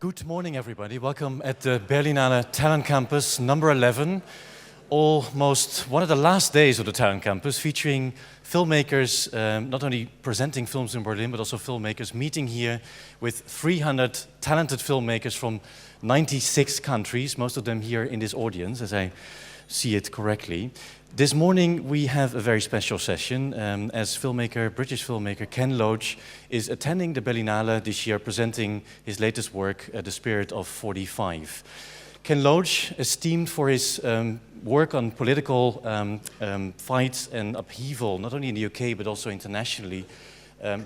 Good morning, everybody. Welcome at the Berlinale Talent Campus, number 11. Almost one of the last days of the Talent Campus, featuring filmmakers, not only presenting films in Berlin, but also filmmakers meeting here with 300 talented filmmakers from 96 countries, most of them here in this audience, as I see it correctly. This morning we have a very special session as British filmmaker Ken Loach is attending the Berlinale this year, presenting his latest work, The Spirit of 45. Ken Loach, esteemed for his work on political fights and upheaval, not only in the UK but also internationally,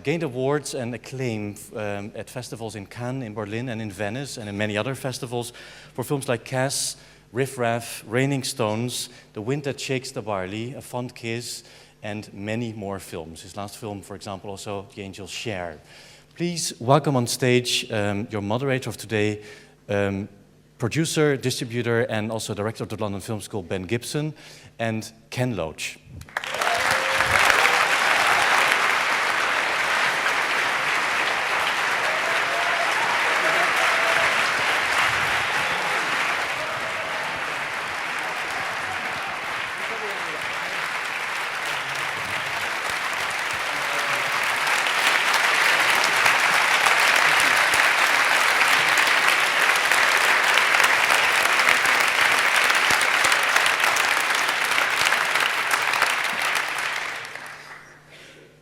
gained awards and acclaim at festivals in Cannes, in Berlin and in Venice and in many other festivals for films like Cass, Riff Raff, Raining Stones, The Wind That Shakes the Barley, A Fond Kiss, and many more films. His last film, for example, also The Angels Share. Please welcome on stage your moderator of today, producer, distributor, and also director of the London Film School, Ben Gibson, and Ken Loach.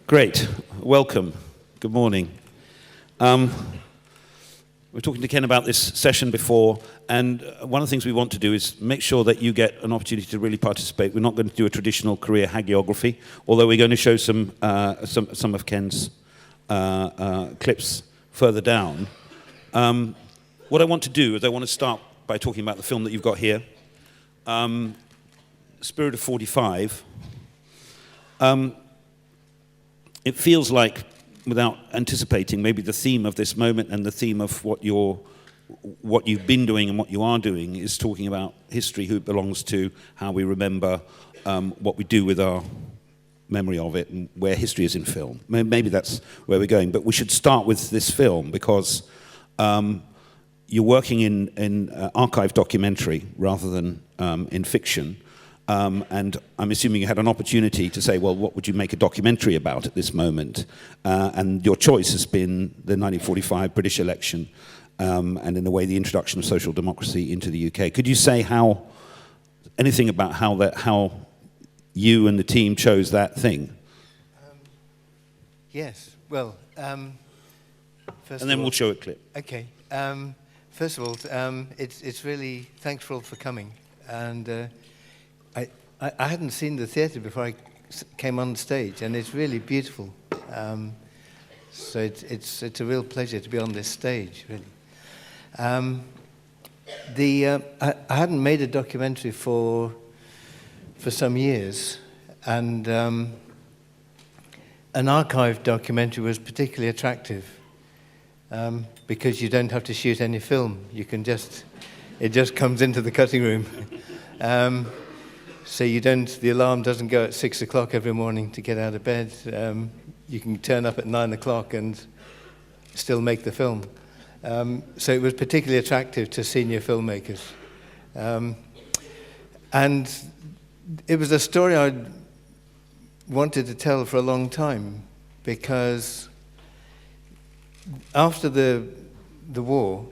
Great. Welcome. Good morning. We're talking to Ken about this session before, and one of the things we want to do is make sure that you get an opportunity to really participate. We're not going to do a traditional career hagiography, although we're going to show some of Ken's clips further down. What I want to do is I want to start by talking about the film that you've got here, Spirit of 45. It feels like, without anticipating, maybe the theme of this moment and the theme of what you've been doing and what you are doing is talking about history, who it belongs to, how we remember, what we do with our memory of it, and where history is in film. Maybe that's where we're going. But we should start with this film because you're working in archive documentary rather than in fiction. And I'm assuming you had an opportunity to say, well, what would you make a documentary about at this moment? And your choice has been the 1945 British election, and in a way the introduction of social democracy into the UK. Could you say anything about how you and the team chose that thing? Yes, well, first and then we'll show a clip. Okay. First of all, it's really, thanks for all for coming. And I hadn't seen the theatre before I came on stage, and it's really beautiful. So it's a real pleasure to be on this stage, really. I hadn't made a documentary for some years, and an archive documentary was particularly attractive because you don't have to shoot any film. It just comes into the cutting room. So the alarm doesn't go at 6 o'clock every morning to get out of bed. You can turn up at 9 o'clock and still make the film. So it was particularly attractive to senior filmmakers. And it was a story I wanted to tell for a long time, because after the war,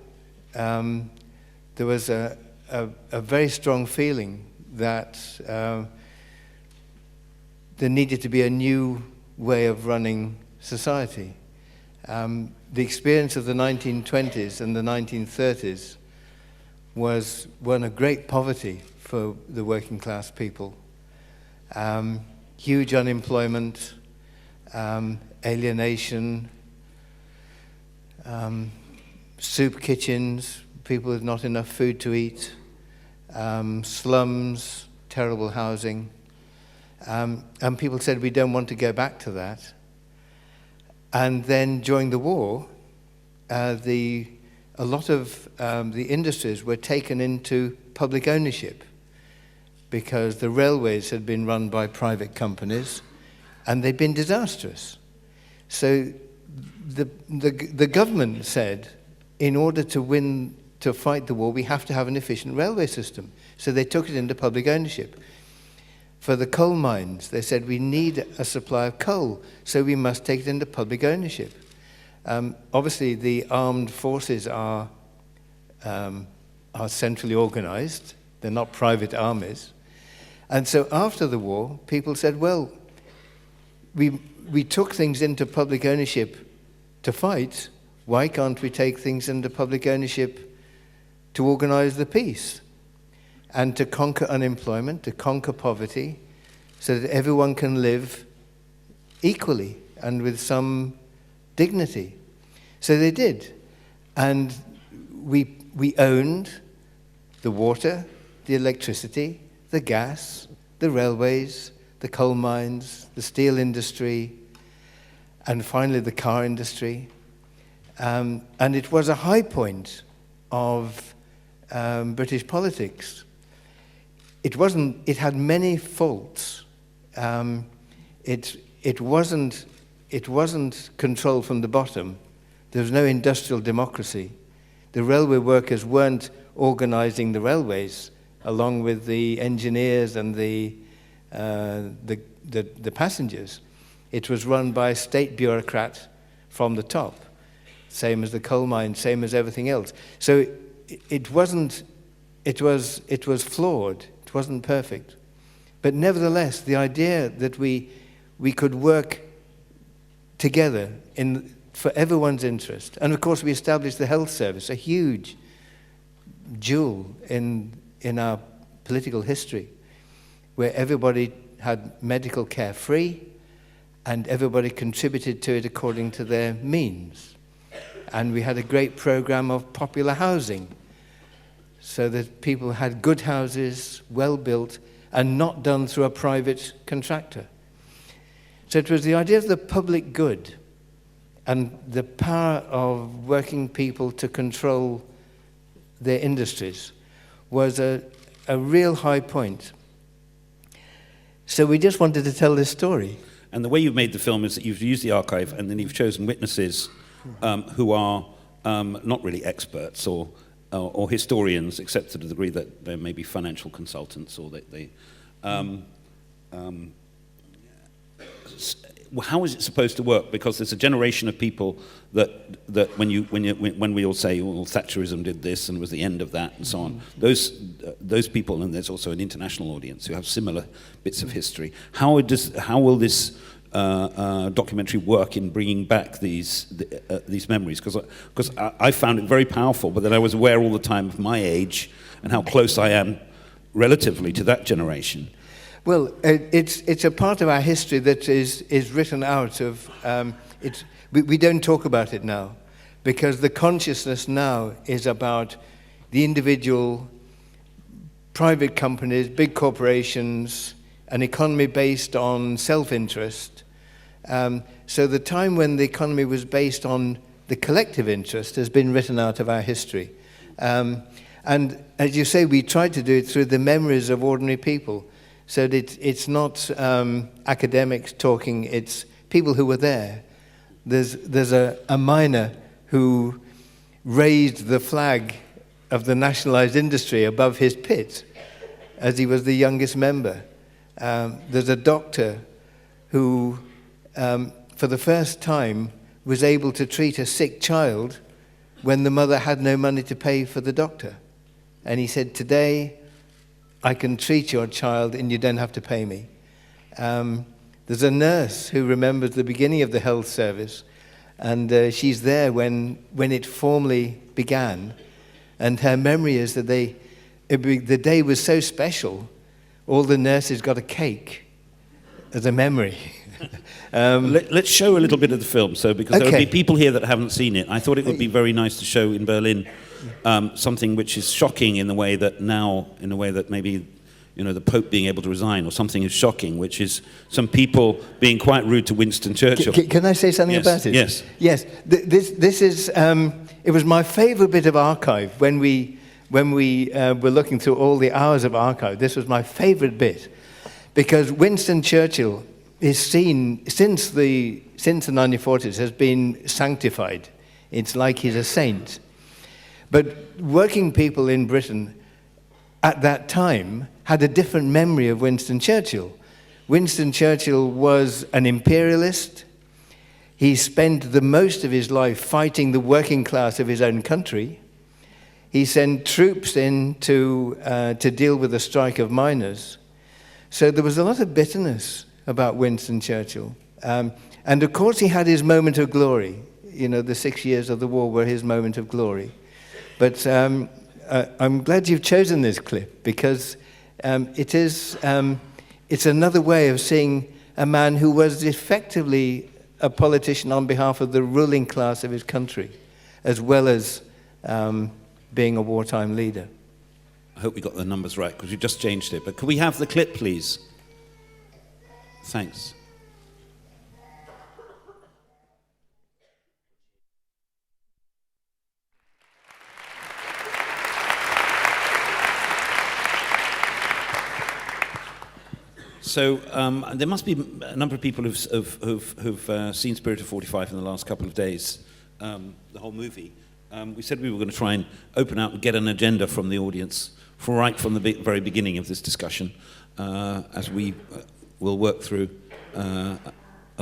there was a very strong feeling that there needed to be a new way of running society. The experience of the 1920s and the 1930s was one of great poverty for the working class people. Huge unemployment, alienation, soup kitchens, people with not enough food to eat, slums, terrible housing, and people said, we don't want to go back to that. And then during the war, a lot of the industries were taken into public ownership because the railways had been run by private companies and they'd been disastrous. So the government said, in order to fight the war, we have to have an efficient railway system. So they took it into public ownership. For the coal mines, they said we need a supply of coal, so we must take it into public ownership. Obviously, the armed forces are centrally organized. They're not private armies. And so after the war, people said, well, we took things into public ownership to fight. Why can't we take things into public ownership to organize the peace and to conquer unemployment, to conquer poverty, so that everyone can live equally and with some dignity? So they did. And we owned the water, the electricity, the gas, the railways, the coal mines, the steel industry, and finally the car industry. And it was a high point of British politics. It had many faults. It wasn't controlled from the bottom. There was no industrial democracy. The railway workers weren't organizing the railways along with the engineers and the passengers. It was run by a state bureaucrat from the top, same as the coal mine, same as everything else. So it was flawed. It wasn't perfect. But nevertheless, the idea that we could work together for everyone's interest. And of course, we established the health service, a huge jewel in our political history, where everybody had medical care free and everybody contributed to it according to their means. And we had a great program of popular housing, so that people had good houses, well built, and not done through a private contractor. So it was the idea of the public good and the power of working people to control their industries was a real high point. So we just wanted to tell this story. And the way you've made the film is that you've used the archive and then you've chosen witnesses who are not really experts or historians, except to the degree that they may be financial consultants or how is it supposed to work? Because there's a generation of people that when we all say, well, Thatcherism did this and was the end of that and so on. Those people, and there's also an international audience who have similar bits of history. How will this documentary work in bringing back these memories? Because I found it very powerful, but then I was aware all the time of my age and how close I am relatively to that generation. Well, it's a part of our history that is written out of. We don't talk about it now, because the consciousness now is about the individual, private companies, big corporations, an economy based on self-interest. So the time when the economy was based on the collective interest has been written out of our history. And as you say, we tried to do it through the memories of ordinary people. So that it's not academics talking, it's people who were there. There's a miner who raised the flag of the nationalized industry above his pit as he was the youngest member. There's a doctor who, for the first time, was able to treat a sick child when the mother had no money to pay for the doctor. And he said, today, I can treat your child and you don't have to pay me. There's a nurse who remembers the beginning of the health service, and she's there when it formally began. And her memory is that the day was so special, all the nurses got a cake as a memory. Let's show a little bit of the film, because there will be people here that haven't seen it. I thought it would be very nice to show in Berlin something which is shocking in a way that maybe, the Pope being able to resign, or something is shocking, which is some people being quite rude to Winston Churchill. Can I say something about it? Yes. Yes. This is. It was my favourite bit of archive when we were looking through all the hours of archive. This was my favourite bit, because Winston Churchill is seen since the 1940s has been sanctified. It's like he's a saint. But working people in Britain at that time had a different memory of Winston Churchill. Winston Churchill was an imperialist. He spent the most of his life fighting the working class of his own country. He sent troops in to deal with the strike of miners. So there was a lot of bitterness about Winston Churchill. And of course he had his moment of glory. You know, the 6 years of the war were his moment of glory. But I'm glad you've chosen this clip, because it's another way of seeing a man who was effectively a politician on behalf of the ruling class of his country, as well as being a wartime leader. I hope we got the numbers right, because you just changed it. But could we have the clip, please? Thanks. So there must be a number of people who've seen Spirit of 45 in the last couple of days, the whole movie. We said we were going to try and open out and get an agenda from the audience right from the very beginning of this discussion, as we will work through a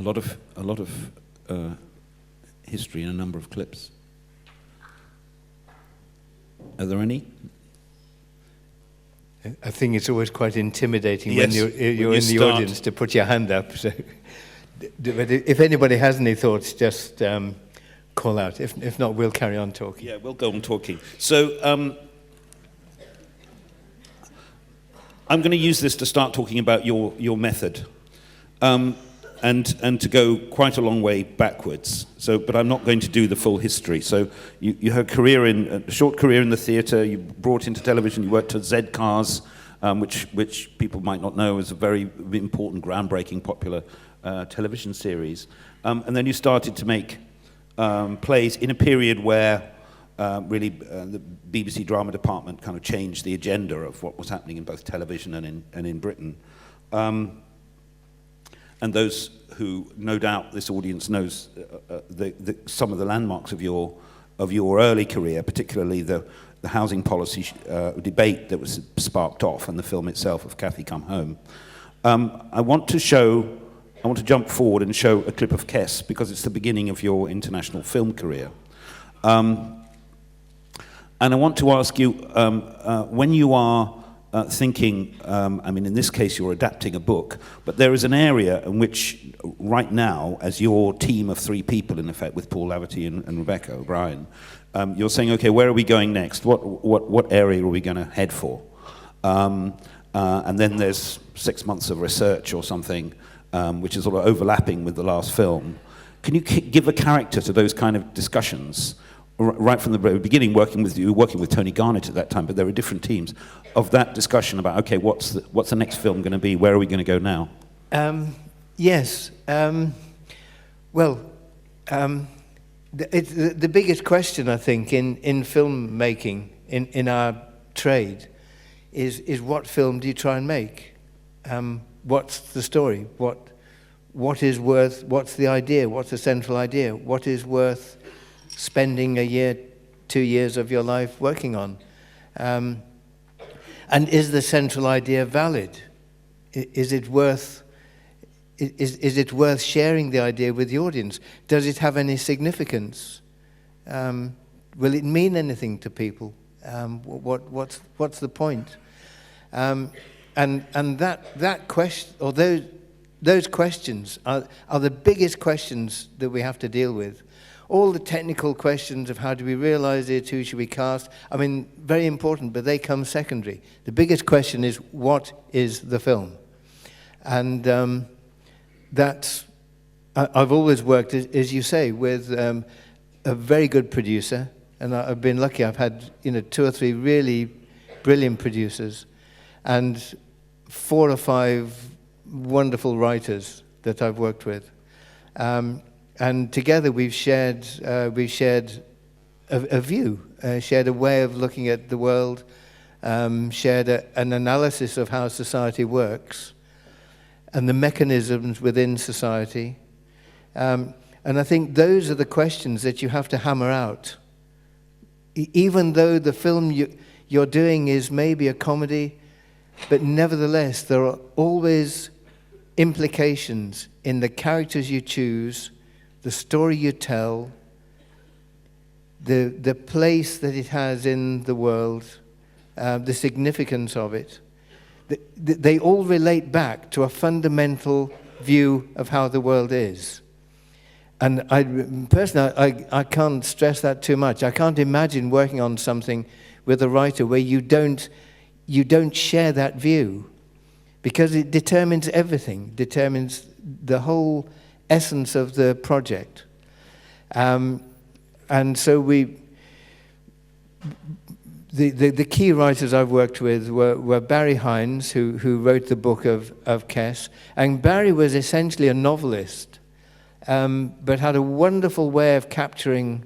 lot of history in a number of clips. Are there any? I think it's always quite intimidating Yes, when you're in the start. audience to put your hand up. So, but if anybody has any thoughts, just call out. If not, we'll carry on talking. Yeah, we'll go on talking. So I'm going to use this to start talking about your method, and to go quite a long way backwards. So, but I'm not going to do the full history. So you had a short career in the theatre. You brought into television. You worked at Z Cars, which people might not know is a very important, groundbreaking, popular television series. And then you started to make plays in a period where really the BBC drama department kind of changed the agenda of what was happening in both television and in Britain. And those who, no doubt, this audience knows some of the landmarks of your early career, particularly the housing policy debate that was sparked off, and the film itself of Cathy Come Home. I want to jump forward and show a clip of Kess, because it's the beginning of your international film career. And I want to ask you, when you are thinking, I mean, in this case, you're adapting a book, but there is an area in which, right now, as your team of 3 people, in effect, with Paul Laverty and Rebecca O'Brien, you're saying, okay, where are we going next? What area are we going to head for? And then there's 6 months of research or something, which is sort of overlapping with the last film. Can you give a character to those kind of discussions? Right from the very beginning, working with Tony Garnett at that time, but there were different teams of that discussion about, okay, what's the next film going to be? Where are we going to go now? Yes. Well, the biggest question, I think, in filmmaking, in our trade, is what film do you try and make? What's the story? What is worth? What's the idea? What's the central idea? What is worth spending a year, 2 years of your life working on? And is the central idea valid? Is it worth sharing the idea with the audience? Does it have any significance? Will it mean anything to people? What's the point? And that question, or those questions are the biggest questions that we have to deal with. All the technical questions of how do we realize it, who should we cast, I mean, very important, but they come secondary. The biggest question is, what is the film? And I've always worked, as you say, with a very good producer, and I've been lucky. I've had 2 or 3 really brilliant producers, and 4 or 5 wonderful writers that I've worked with. And together we've shared a view, shared a way of looking at the world, shared an analysis of how society works and the mechanisms within society. And I think those are the questions that you have to hammer out even though the film you're doing is maybe a comedy, but nevertheless, there are always implications in the characters you choose, the story you tell, the place that it has in the world, the significance of it. They all relate back to a fundamental view of how the world is. And personally, I can't stress that too much. I can't imagine working on something with a writer where you don't share that view, because it determines everything, determines the whole essence of the project. And so the key writers I've worked with were Barry Hines, who wrote the book of Kess. And Barry was essentially a novelist, but had a wonderful way of capturing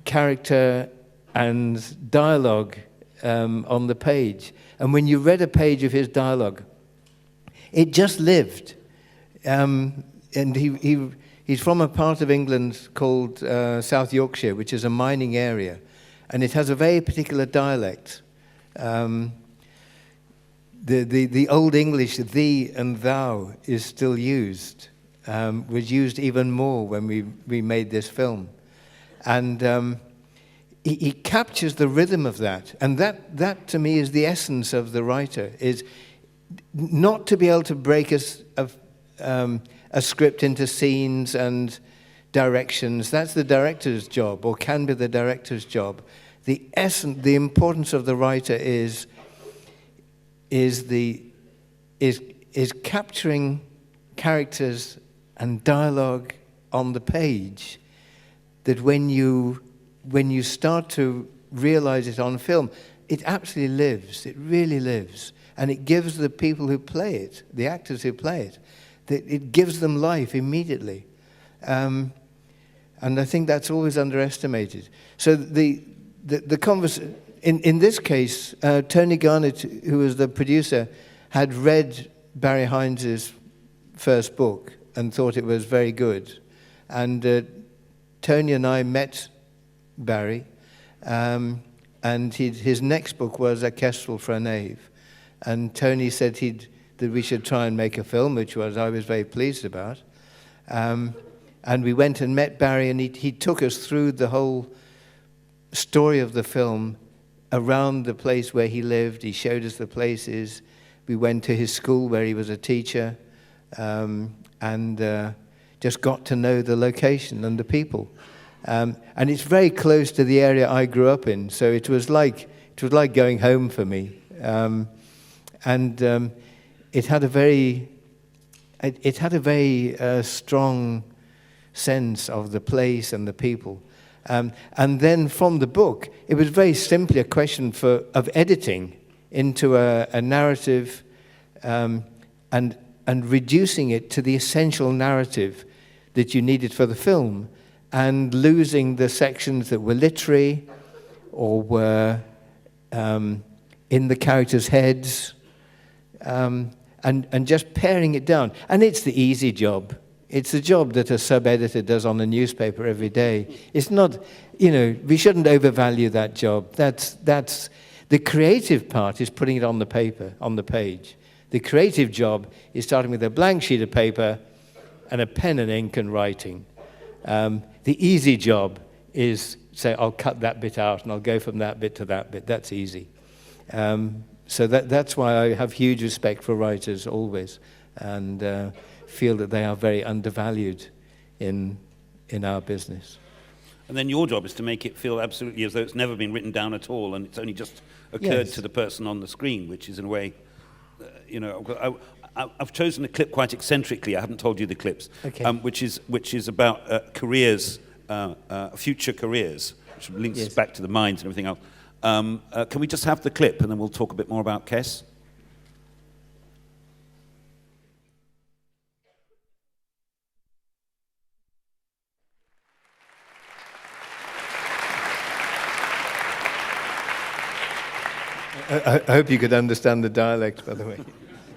character and dialogue on the page. And when you read a page of his dialogue, it just lived. And he's from a part of England called South Yorkshire, which is a mining area. And it has a very particular dialect. The Old English, thee and thou, is still used. Was used even more when we made this film. And he captures the rhythm of that. And that to me is the essence of the writer, is not to be able to break a script into scenes and directions. That's the director's job, or can be the director's job. The essence, the importance of the writer is capturing characters and dialogue on the page, that when you start to realize it on film, it absolutely lives. It really lives. And it gives the people who play it, the actors who play it, it gives them life immediately. And I think that's always underestimated. So the conversation, in this case, Tony Garnett, who was the producer, had read Barry Hines's first book and thought it was very good. And Tony and I met Barry, and his next book was A Kestrel for a Knave. And Tony said that we should try and make a film, which I was very pleased about. And we went and met Barry, and he took us through the whole story of the film around the place where he lived. He showed us the places. We went to his school where he was a teacher, and just got to know the location and the people. And it's very close to the area I grew up in, so it was like going home for me. It had a very strong sense of the place and the people. And then from the book, it was very simply a question of editing into a narrative, and reducing it to the essential narrative that you needed for the film, and losing the sections that were literary or were in the characters' heads, and just paring it down. And it's the easy job. It's a job that a sub-editor does on a newspaper every day. It's not, we shouldn't overvalue that job. That's the creative part is putting it on the paper, on the page. The creative job is starting with a blank sheet of paper and a pen and ink and writing. The easy job is say, I'll cut that bit out and I'll go from that bit to that bit. That's easy. So that's why I have huge respect for writers always, and feel that they are very undervalued in our business. And then your job is to make it feel absolutely as though it's never been written down at all, and it's only just occurred to the person on the screen, which is in a way, I've chosen a clip quite eccentrically. I haven't told you the clips, okay. which is about careers, future careers, which links back to the mines and everything else. Can we just have the clip, and then we'll talk a bit more about Kess? I hope you could understand the dialect, by the way.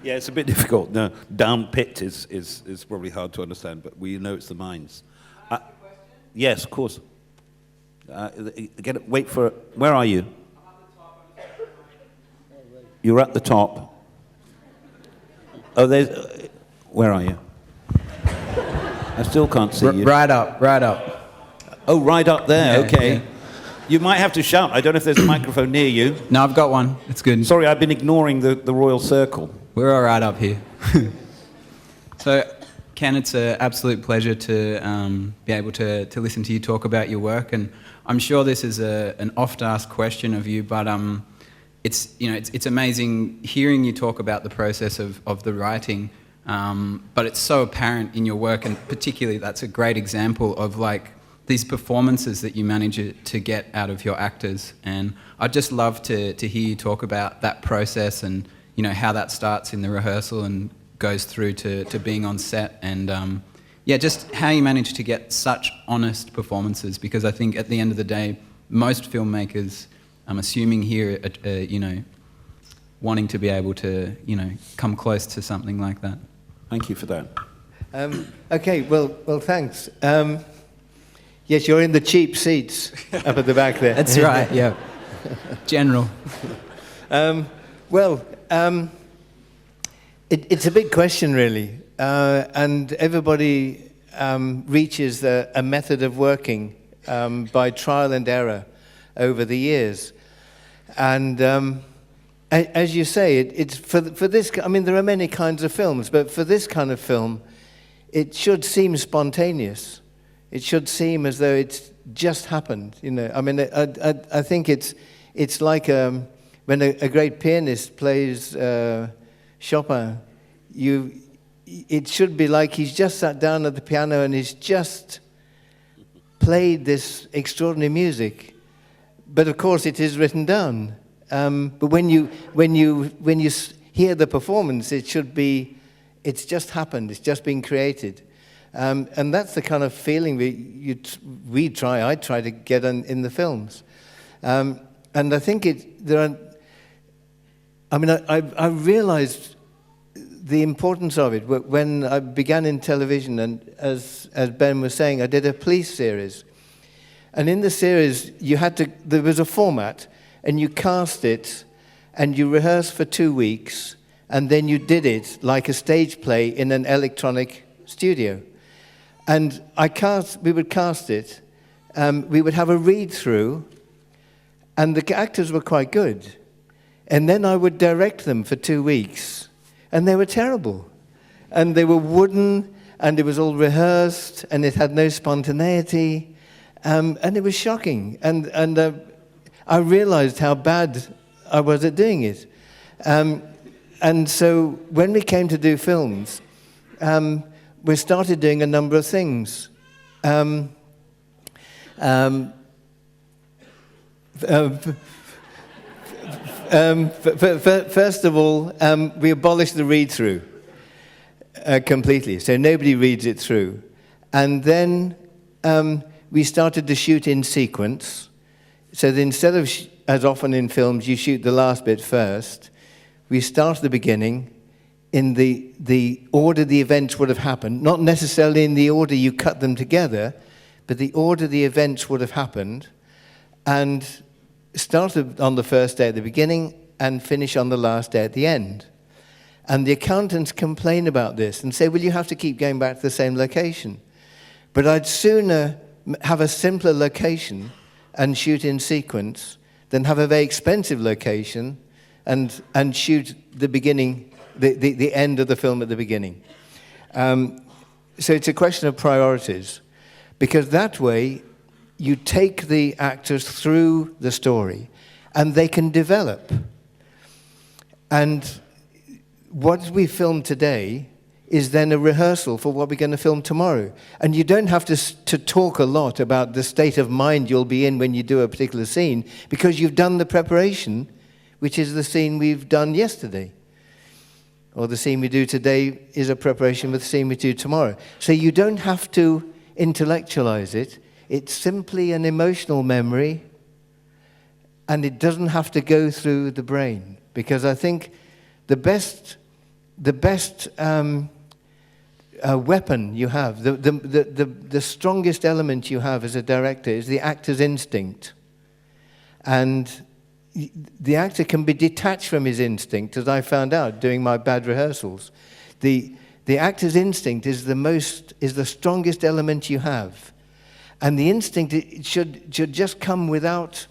Yeah, it's a bit difficult. No, down pit is probably hard to understand, but we know it's the mines. Yes, of course. Wait for it. Where are you? You're at the top. Oh, there's... where are you? I still can't see you. Right up, right up. Oh, right up there, Yeah, okay. yeah. You might have to shout. I don't know if there's a microphone near you. No, I've got one. It's good. Sorry, I've been ignoring the royal circle. We're all right up here. So, Ken, it's an absolute pleasure to be able to listen to you talk about your work, and I'm sure this is an oft-asked question of you, but it's amazing hearing you talk about the process of the writing, but it's so apparent in your work, and particularly that's a great example of like these performances that you manage to get out of your actors, and I'd just love to hear you talk about that process and how that starts in the rehearsal and goes through to being on set, and just how you manage to get such honest performances, because I think at the end of the day, most filmmakers, I'm assuming here, wanting to be able to, come close to something like that. Thank you for that. Okay, well, thanks. Yes, you're in the cheap seats up at the back there. That's right, yeah. General. It's a big question, really, and everybody reaches a method of working by trial and error over the years. And as you say, it's for this. I mean, there are many kinds of films, but for this kind of film, it should seem spontaneous. It should seem as though it's just happened. I mean, I think it's like when a great pianist plays Chopin. It should be like he's just sat down at the piano and he's just played this extraordinary music. But of course, it is written down. But when you hear the performance, it should be, it's just happened. It's just been created. And that's the kind of feeling I try to get in the films. And I think I realized the importance of it when I began in television, and as Ben was saying, I did a police series. And in the series, there was a format, and you cast it, and you rehearsed for 2 weeks, and then you did it like a stage play in an electronic studio. And we would cast it, we would have a read-through, and the actors were quite good. And then I would direct them for 2 weeks, and they were terrible. And they were wooden, and it was all rehearsed, and it had no spontaneity, and it was shocking. And I realized how bad I was at doing it. And so when we came to do films, we started doing a number of things. First of all, we abolished the read-through completely, so nobody reads it through. And then we started to shoot in sequence. So that instead of, as often in films, you shoot the last bit first, we start at the beginning in the order the events would have happened, not necessarily in the order you cut them together, but the order the events would have happened, and started on the first day at the beginning and finish on the last day at the end. And the accountants complain about this and say, well, you have to keep going back to the same location. But I'd sooner have a simpler location and shoot in sequence than have a very expensive location and shoot the beginning, the end of the film at the beginning. So it's a question of priorities, because that way you take the actors through the story and they can develop. And what we film today is then a rehearsal for what we're going to film tomorrow. And you don't have to talk a lot about the state of mind you'll be in when you do a particular scene, because you've done the preparation, which is the scene we've done yesterday. Or the scene we do today is a preparation for the scene we do tomorrow. So you don't have to intellectualize it. It's simply an emotional memory, and it doesn't have to go through the brain. Because I think the best weapon you have, the strongest element you have as a director is the actor's instinct. And the actor can be detached from his instinct, as I found out doing my bad rehearsals. The actor's instinct is the strongest element you have. And the instinct should just come without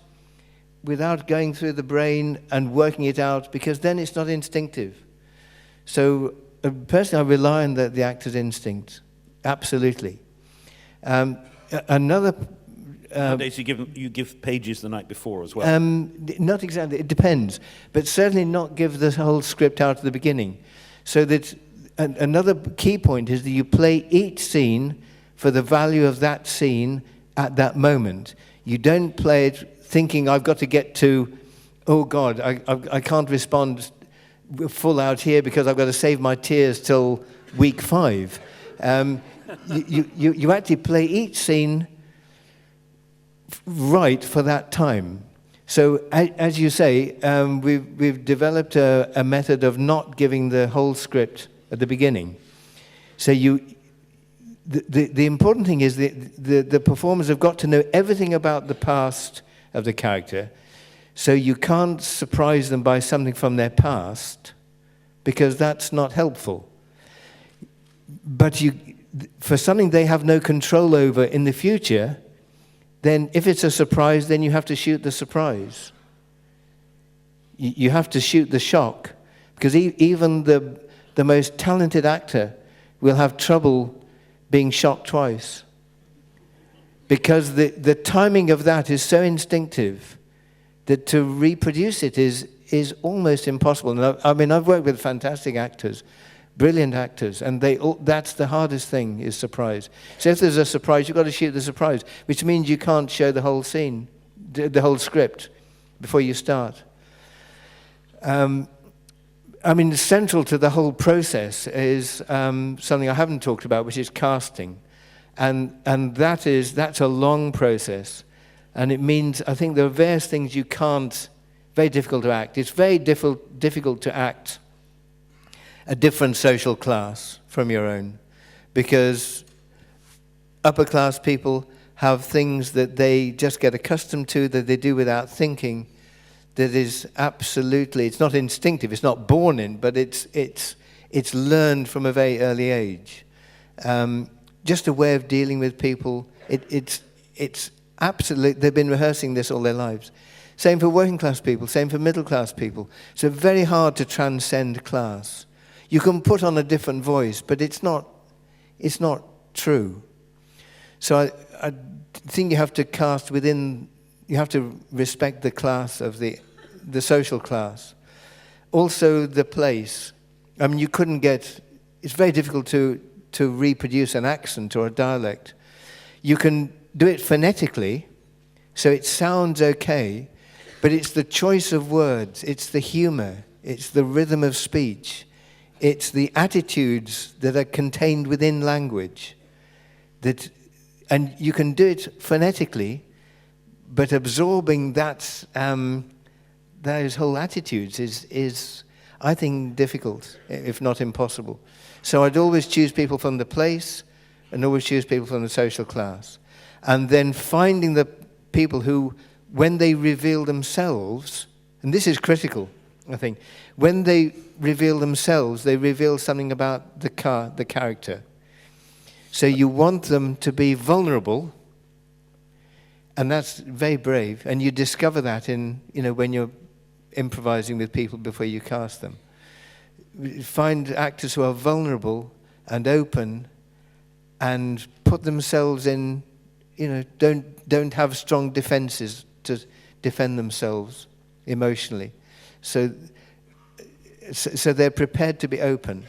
going through the brain and working it out, because then it's not instinctive. So personally, I rely on the actor's instinct, absolutely. Another... Nowadays you give pages the night before as well. Not exactly, it depends. But certainly not give the whole script out at the beginning. So that another key point is that you play each scene for the value of that scene at that moment. You don't play it thinking, I've got to get to, oh God, I can't respond full out here because I've got to save my tears till week 5. You actually play each scene right for that time. So as you say, we've developed a method of not giving the whole script at the beginning. So the important thing is the performers have got to know everything about the past of the character, so you can't surprise them by something from their past, because that's not helpful. But for something they have no control over in the future, then if it's a surprise, then you have to shoot the surprise. You have to shoot the shock, because even the most talented actor will have trouble being shocked twice, because the timing of that is so instinctive that to reproduce it is almost impossible. And I mean, I've worked with fantastic actors, brilliant actors, and that's the hardest thing, is surprise. So if there's a surprise, you've got to shoot the surprise, which means you can't show the whole scene, the whole script, before you start. I mean, central to the whole process is something I haven't talked about, which is casting. And that's a long process. And it means, I think there are various things you can't, very difficult to act. It's very difficult to act a different social class from your own, because upper class people have things that they just get accustomed to, that they do without thinking, that is absolutely, it's not instinctive, it's not born in, but it's learned from a very early age. Just a way of dealing with people. It's absolutely, they've been rehearsing this all their lives. Same for working class people, same for middle class people. So very hard to transcend class. You can put on a different voice, but it's not true. So I think you have to cast within, you have to respect the class of the social class. Also the place. I mean, you couldn't get, it's very difficult to reproduce an accent or a dialect. You can do it phonetically, so it sounds okay, but it's the choice of words, it's the humor, it's the rhythm of speech, it's the attitudes that are contained within language. And you can do it phonetically, but absorbing those whole attitudes is, I think, difficult, if not impossible. So I'd always choose people from the place and always choose people from the social class. And then finding the people who, when they reveal themselves, and this is critical, I think, when they reveal themselves, they reveal something about the character. So you want them to be vulnerable, and that's very brave, and you discover that when you're improvising with people before you cast them. Find actors who are vulnerable and open and put themselves in, don't have strong defenses to defend themselves emotionally. So they're prepared to be open,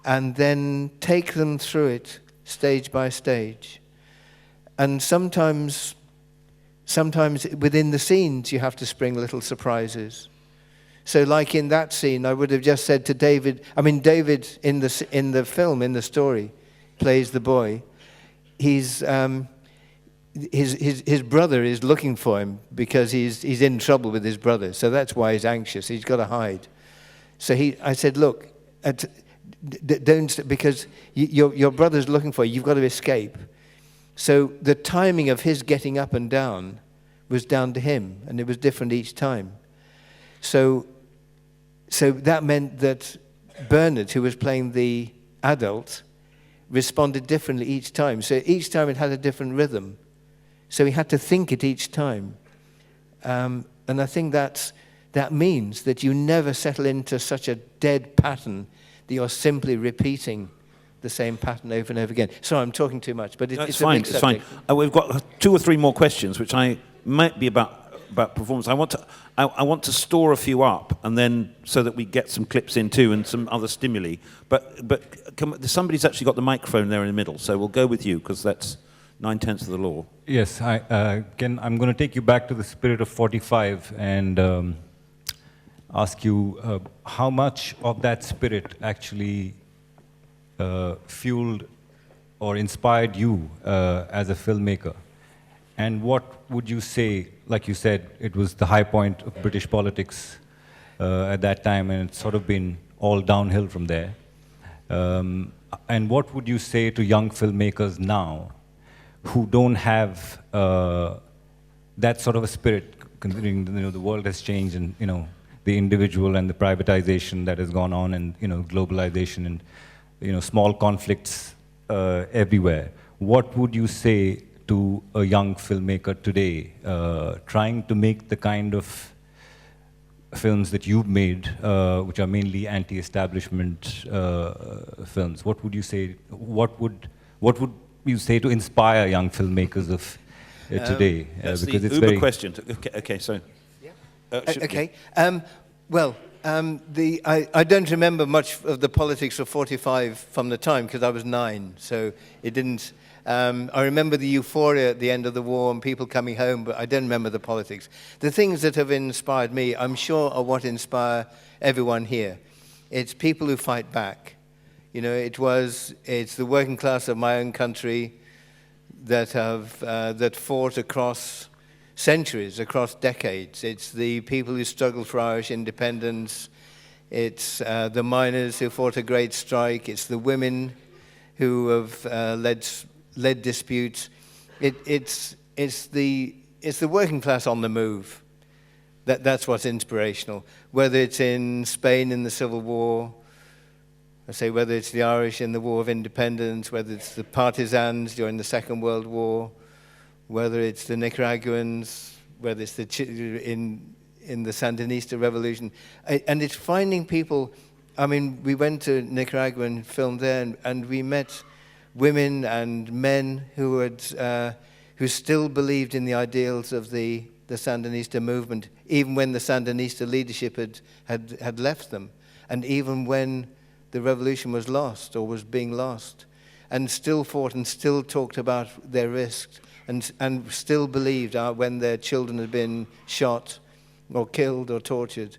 and then take them through it stage by stage. And sometimes within the scenes you have to spring little surprises. So like in that scene, I would have just said to David, David in the film, in the story, plays the boy. His brother is looking for him because he's in trouble with his brother. So that's why he's anxious. He's got to hide. So I said, look, don't, because your brother's looking for you. You've got to escape. So the timing of his getting up and down was down to him, and it was different each time. So that meant that Bernard, who was playing the adult, responded differently each time. So each time it had a different rhythm. So he had to think it each time. And I think that means that you never settle into such a dead pattern that you're simply repeating the same pattern over and over again. Sorry, I'm talking too much, but it's fine. a big subject. It's fine. We've got 2 or 3 more questions, which might be about performance. I want to store a few up, and then so that we get some clips in too and some other stimuli. But somebody's actually got the microphone there in the middle, so we'll go with you because that's 9/10 of the law. Yes, Ken, I'm going to take you back to the spirit of 45 and ask you how much of that spirit actually fueled or inspired you as a filmmaker? And what would you say, like you said, it was the high point of British politics at that time, and it's sort of been all downhill from there. And what would you say to young filmmakers now who don't have that sort of a spirit, considering the world has changed and the individual and the privatization that has gone on, and globalization and small conflicts everywhere? What would you say to a young filmmaker today trying to make the kind of films that you've made, which are mainly anti-establishment films? What would you say? What would you say to inspire young filmmakers of today? That's because the it's Uber very question. Okay, so. Okay. I don't remember much of the politics of 45 from the time because I was 9, so it didn't. I remember the euphoria at the end of the war and people coming home, but I don't remember the politics. The things that have inspired me, I'm sure, are what inspire everyone here. It's people who fight back. It's the working class of my own country that fought across centuries, across decades. It's the people who struggled for Irish independence. It's the miners who fought a great strike. It's the women who have led disputes. It's the working class on the move. That's what's inspirational. Whether it's in Spain in the Civil War, whether it's the Irish in the War of Independence, whether it's the partisans during the Second World War, whether it's the Nicaraguans, whether it's in the Sandinista revolution. And it's finding people. I mean, we went to Nicaragua and filmed there, and we met women and men who still believed in the ideals of the Sandinista movement, even when the Sandinista leadership had left them, and even when the revolution was lost or was being lost, and still fought and still talked about their risks, and still believed when their children had been shot or killed or tortured.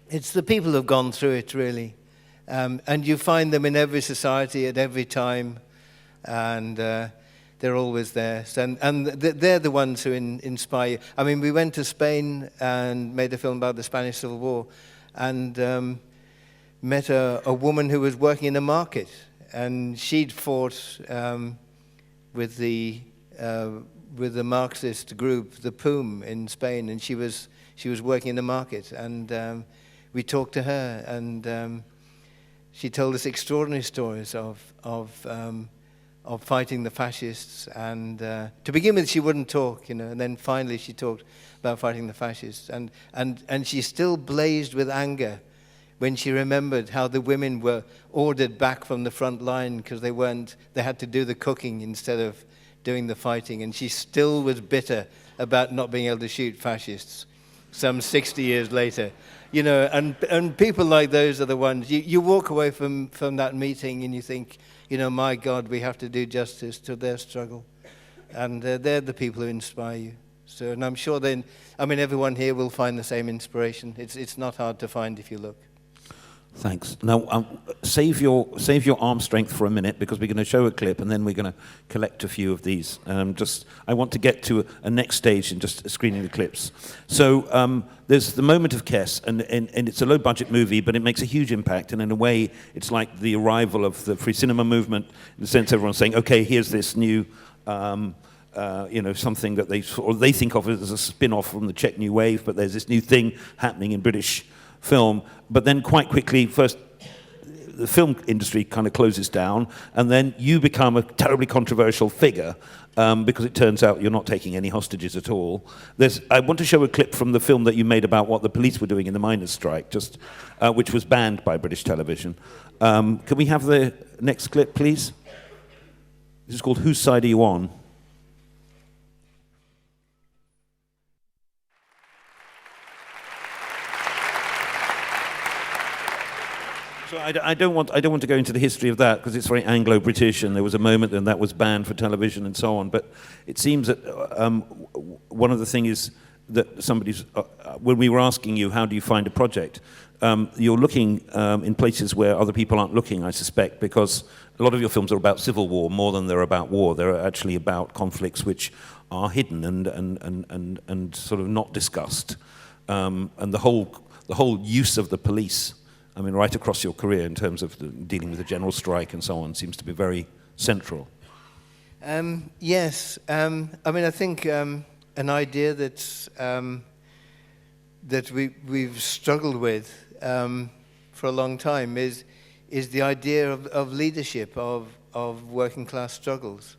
It's the people who've gone through it, really. And you find them in every society at every time, and they're always there. And they're the ones who inspire you. I mean, we went to Spain and made a film about the Spanish Civil War, and met a woman who was working in a market, and she'd fought with the Marxist group, the POUM, in Spain, and she was working in the market, and we talked to her, and she told us extraordinary stories of fighting the fascists, and to begin with she wouldn't talk, and then finally she talked about fighting the fascists, and she still blazed with anger when she remembered how the women were ordered back from the front line because they had to do the cooking instead of doing the fighting, and she still was bitter about not being able to shoot fascists some 60 years later. And people like those are the ones, you walk away from that meeting and you think, my God, we have to do justice to their struggle. And they're the people who inspire you. So, and I'm sure everyone here will find the same inspiration. It's not hard to find if you look. Thanks. Now, save your arm strength for a minute, because we're going to show a clip and then we're going to collect a few of these. I want to get to a next stage in just screening the clips. So there's the moment of Kess, and it's a low-budget movie, but it makes a huge impact. And in a way, it's like the arrival of the free cinema movement, in the sense everyone's saying, okay, here's this new, something that they think of as a spin-off from the Czech New Wave, but there's this new thing happening in British film. But then quite quickly, first, the film industry kind of closes down, and then you become a terribly controversial figure, because it turns out you're not taking any hostages at all. I want to show a clip from the film that you made about what the police were doing in the miners' strike, which was banned by British television. Can we have the next clip, please? This is called Whose Side Are You On? So I don't want to go into the history of that, because it's very Anglo-British, and there was a moment when that was banned for television and so on. But it seems that one of the things is that when we were asking you, how do you find a project, you're looking in places where other people aren't looking, I suspect, because a lot of your films are about civil war more than they're about war. They're actually about conflicts which are hidden and sort of not discussed. And the whole use of the police, I mean, right across your career in terms of dealing with the general strike and so on, seems to be very central. Yes. I mean, I think an idea that we've struggled with for a long time is the idea of leadership, of working class struggles.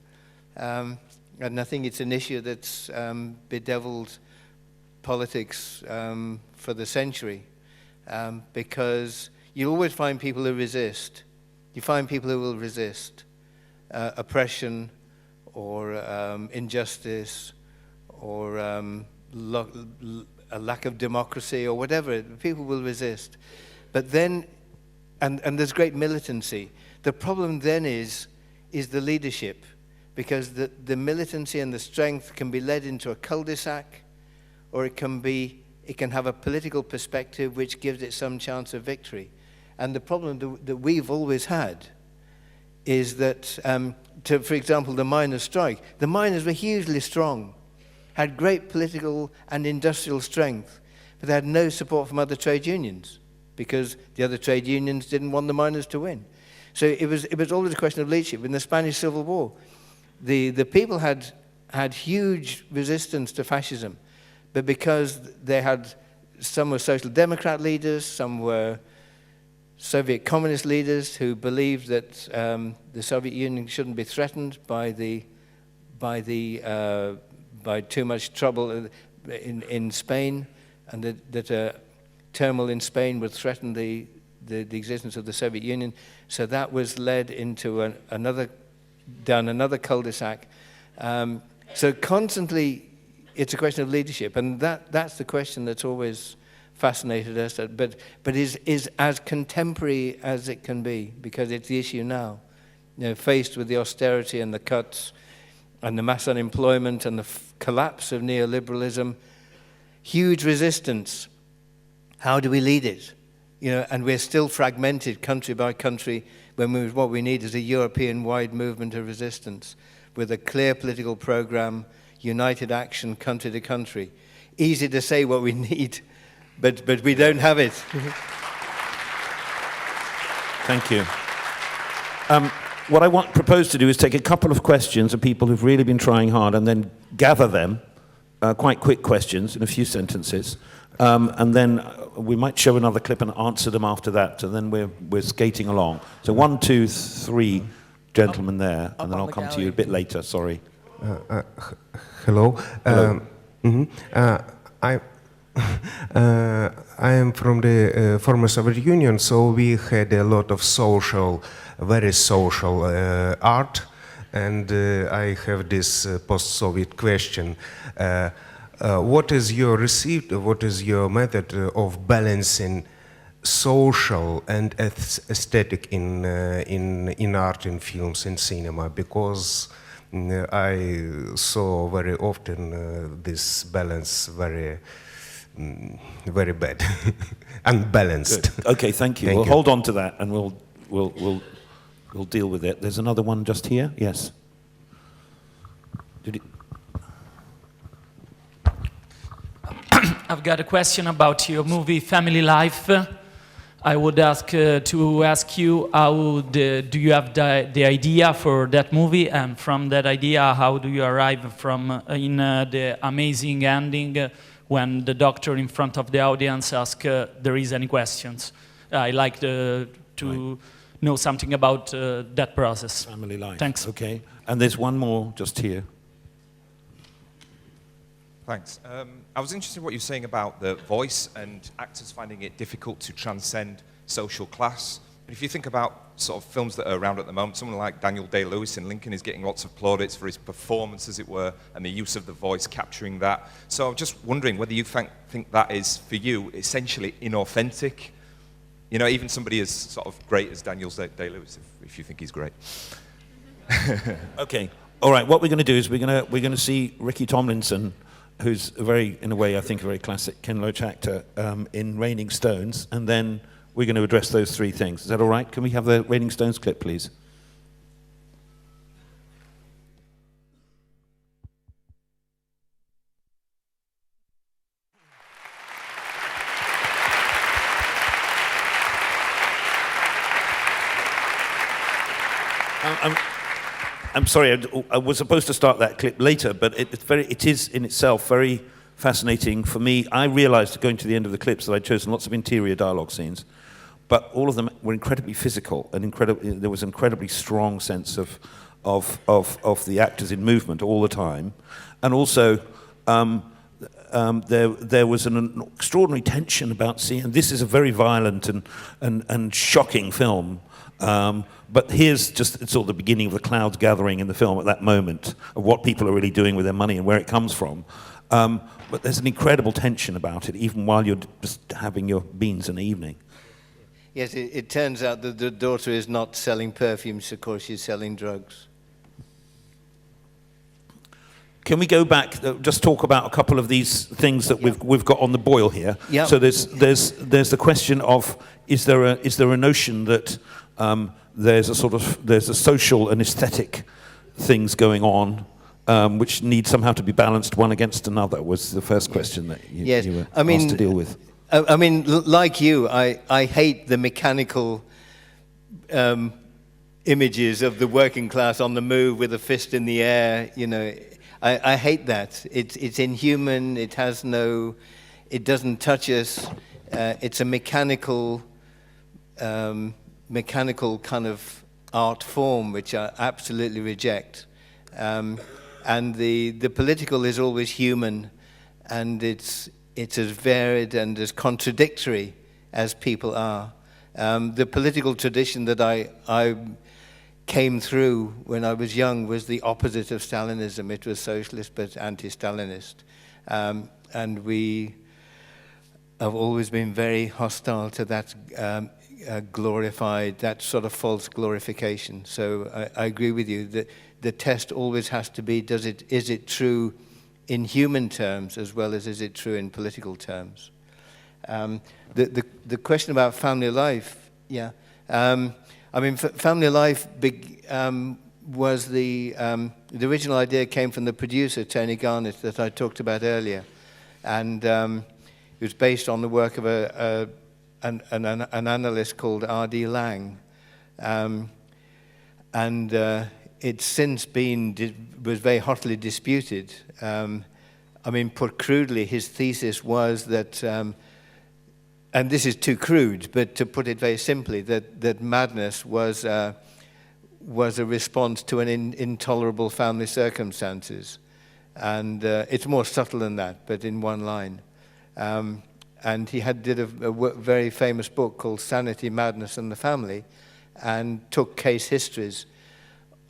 And I think it's an issue that's bedeviled politics for the century. Because you always find people who resist. You find people who will resist oppression or injustice or a lack of democracy or whatever. People will resist. But then, and there's great militancy. The problem then is the leadership, because the militancy and the strength can be led into a cul-de-sac, or it can have a political perspective which gives it some chance of victory. And the problem that we've always had is that, for example, the miners' strike, the miners were hugely strong, had great political and industrial strength, but they had no support from other trade unions, because the other trade unions didn't want the miners to win. So it was always a question of leadership. In the Spanish Civil War, the people had huge resistance to fascism, but because some were social democrat leaders, some were Soviet communist leaders who believed that the Soviet Union shouldn't be threatened by too much trouble in Spain, and that turmoil in Spain would threaten the existence of the Soviet Union. So that was led into another cul-de-sac. So constantly, it's a question of leadership, and that's the question that's always fascinated us, but is as contemporary as it can be, because it's the issue now. Faced with the austerity and the cuts and the mass unemployment and the collapse of neoliberalism, huge resistance. How do we lead it? And we're still fragmented country by country, when what we need is a European-wide movement of resistance with a clear political program, united action country to country. Easy to say what we need, but we don't have it. Thank you. What I propose to do is take a couple of questions of people who've really been trying hard, and then gather them, quite quick questions in a few sentences, and then we might show another clip and answer them after that, and then we're skating along. So 1, 2, 3 gentlemen there, and then I'll come to you a bit later, sorry. Hello. Hello. I am from the former Soviet Union, so we had a lot of very social art, and I have this post-Soviet question. What is your method of balancing social and aesthetic in art, in films, in cinema? Because I saw very often this balance very very bad, unbalanced. Good. Okay, thank you. Thank We'll you. hold on to that, and we'll deal with it. There's another one just here. Yes. Did it? I've got a question about your movie Family Life. I would ask to ask you do you have the idea for that movie, and from that idea, how do you arrive from in the amazing ending when the doctor in front of the audience asks there is any questions? I like to know something about that process. Family Life. Thanks. Okay. And there's one more just here. Thanks. I was interested in what you were saying about the voice and actors finding it difficult to transcend social class. But if you think about sort of films that are around at the moment, someone like Daniel Day-Lewis in Lincoln is getting lots of plaudits for his performance, as it were, and the use of the voice capturing that. So I'm just wondering whether you think that is, for you, essentially inauthentic. You know, even somebody as sort of great as Daniel Day-Lewis, if you think he's great. Okay. All right. What we're going to do is we're going to see Ricky Tomlinson, who's a very, in a way, I think, a very classic Ken Loach actor, in Raining Stones, and then we're going to address those three things. Is that all right? Can we have the Raining Stones clip, please? I'm sorry, I was supposed to start that clip later, but it is in itself very fascinating for me. I realized going to the end of the clips that I'd chosen lots of interior dialogue scenes, but all of them were incredibly physical and there was an incredibly strong sense of the actors in movement all the time. And also, there was an extraordinary tension about seeing, and this is a very violent and shocking film. But here's just sort of the beginning of the clouds gathering in the film at that moment of what people are really doing with their money and where it comes from. But there's an incredible tension about it, even while you're just having your beans in the evening. Yes, it turns out that the daughter is not selling perfumes, of course, she's selling drugs. Can we go back, just talk about a couple of these things that we've got on the boil here? Yep. So there's the question of, is there a notion that there's a social and aesthetic things going on which need somehow to be balanced one against another, was the first question that you were asked to deal with. I mean, like you, I hate the mechanical images of the working class on the move with a fist in the air. You know, I hate that. It's inhuman. It doesn't touch us. It's a mechanical kind of art form, which I absolutely reject. And the political is always human, and it's as varied and as contradictory as people are. The political tradition that I came through when I was young was the opposite of Stalinism. It was socialist but anti-Stalinist. And we have always been very hostile to that glorified, that sort of false glorification. So I agree with you that the test always has to be, is it true in human terms as well as is it true in political terms? The question about family life, yeah. I mean, family life was the original idea came from the producer, Tony Garnett, that I talked about earlier. And it was based on the work of an analyst called R.D. Lang. It's since was very hotly disputed. I mean, put crudely, his thesis was that, and this is too crude, but to put it very simply, that madness was a response to an intolerable family circumstances. And it's more subtle than that, but in one line. And he did a very famous book called Sanity, Madness, and the Family, and took case histories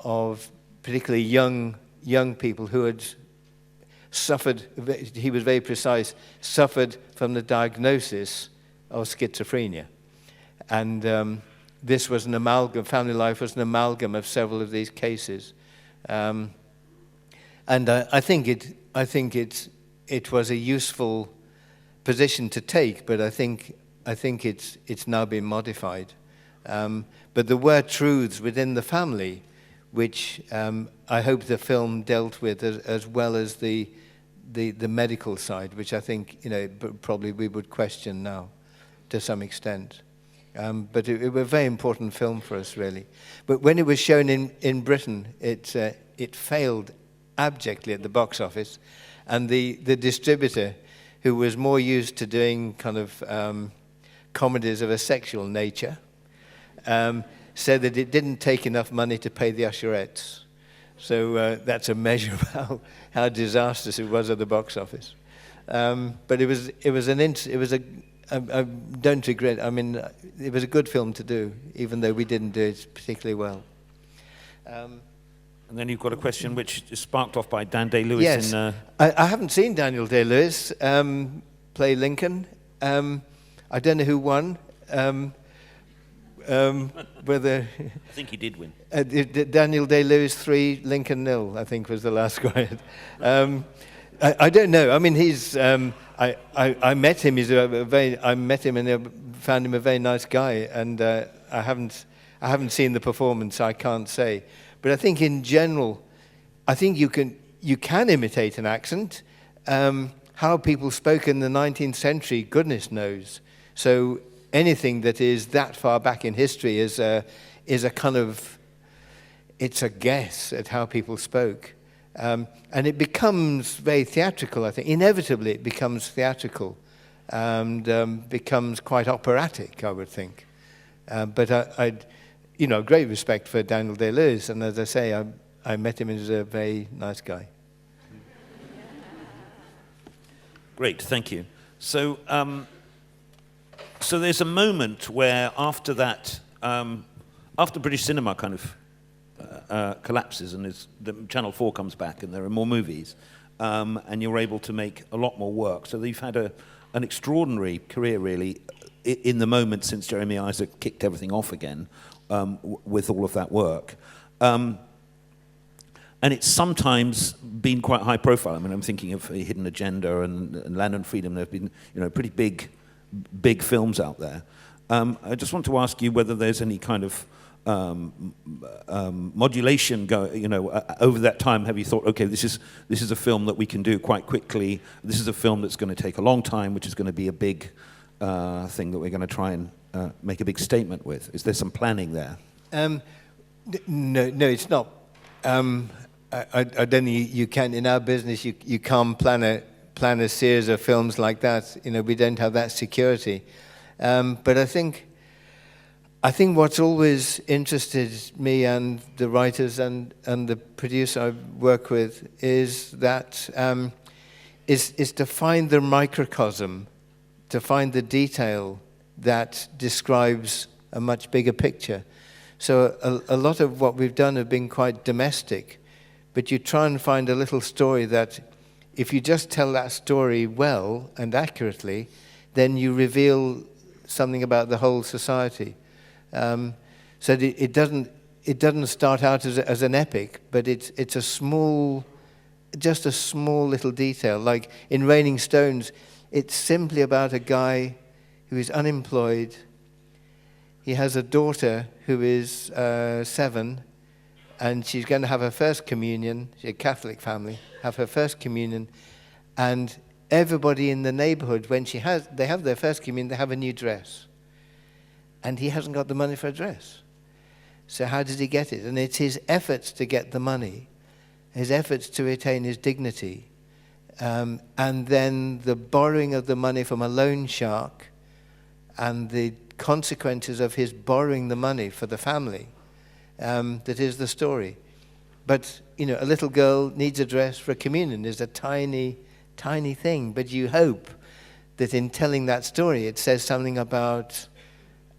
of particularly young people who had suffered, he was very precise, suffered from the diagnosis of schizophrenia. And this was an amalgam, family life was an amalgam of several of these cases. And I think it was a useful position to take, but I think it's now been modified. But there were truths within the family, which I hope the film dealt with, as well as the medical side, which I think probably we would question now, to some extent. But it was a very important film for us, really. But when it was shown in Britain, it failed abjectly at the box office, and the distributor, who was more used to doing kind of comedies of a sexual nature, said that it didn't take enough money to pay the usherettes. So that's a measure of how disastrous it was at the box office. But I don't regret. I mean, it was a good film to do, even though we didn't do it particularly well. And then you've got a question which is sparked off by Dan Day-Lewis. Yes, I haven't seen Daniel Day-Lewis play Lincoln. I don't know who won. Whether I think he did win. Daniel Day-Lewis 3, Lincoln 0, I think was the last score. I don't know. I mean, he's. I met him. I met him and found him a very nice guy. And I haven't seen the performance. I can't say. But I think in general, I think you can imitate an accent. How people spoke in the 19th century, goodness knows. So anything that is that far back in history is a kind of, it's a guess at how people spoke. And it becomes very theatrical, I think. Inevitably, it becomes theatrical and becomes quite operatic, I would think. But I'd great respect for Daniel Day-Lewis, and as I say, I met him as a very nice guy. Great, thank you. So, so there's a moment where after that, after British cinema kind of collapses and the Channel 4 comes back and there are more movies, and you're able to make a lot more work. So you've had an extraordinary career, really, in the moment since Jeremy Isaac kicked everything off again with all of that work. And it's sometimes been quite high profile. I mean, I'm thinking of Hidden Agenda and Land and Freedom. There have been, pretty big films out there. I just want to ask you whether there's any kind of modulation over that time. Have you thought, okay, this is a film that we can do quite quickly. This is a film that's going to take a long time, which is going to be a big thing that we're going to try and make a big statement with. Is there some planning there? No, it's not. I don't think you can, in our business, you can't plan a series of films like that. We don't have that security. But I think what's always interested me and the writers and the producer I work with is that is to find the microcosm, to find the detail that describes a much bigger picture. So a lot of what we've done have been quite domestic, but you try and find a little story that, if you just tell that story well and accurately, then you reveal something about the whole society. So it doesn't start out as an epic, but it's just a small little detail. Like in Raining Stones, it's simply about a guy who is unemployed. He has a daughter who is 7, and she's going to have her first communion. She's a Catholic family, have her first communion, and everybody in the neighborhood, when they have their first communion, they have a new dress. And he hasn't got the money for a dress. So how does he get it? And it's his efforts to get the money, his efforts to retain his dignity, and then the borrowing of the money from a loan shark and the consequences of his borrowing the money for the family, that is the story. But, a little girl needs a dress for a communion is a tiny, tiny thing. But you hope that in telling that story, it says something about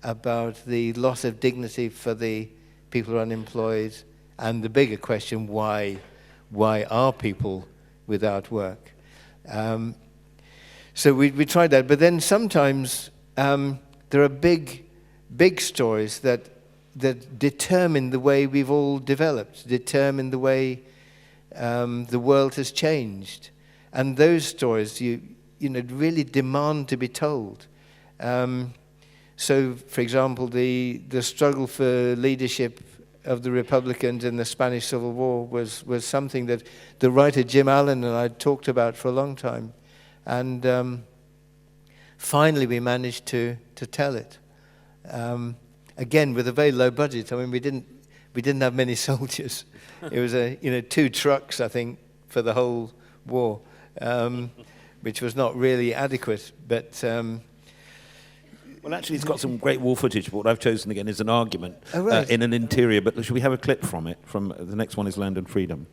the loss of dignity for the people who are unemployed, and the bigger question, why are people without work? So we tried that, but then sometimes there are big stories that determine the way we've all developed, determine the way the world has changed, and those stories you really demand to be told. So, for example, the struggle for leadership of the Republicans in the Spanish Civil War was something that the writer Jim Allen and I talked about for a long time. And finally we managed to tell it. Again, with a very low budget. I mean, we didn't have many soldiers. It was 2 trucks, I think, for the whole war, which was not really adequate. But well, actually, it's got some great war footage, but what I've chosen again is an argument right. in an interior. But should we have a clip from it? From the next one is Land and Freedom.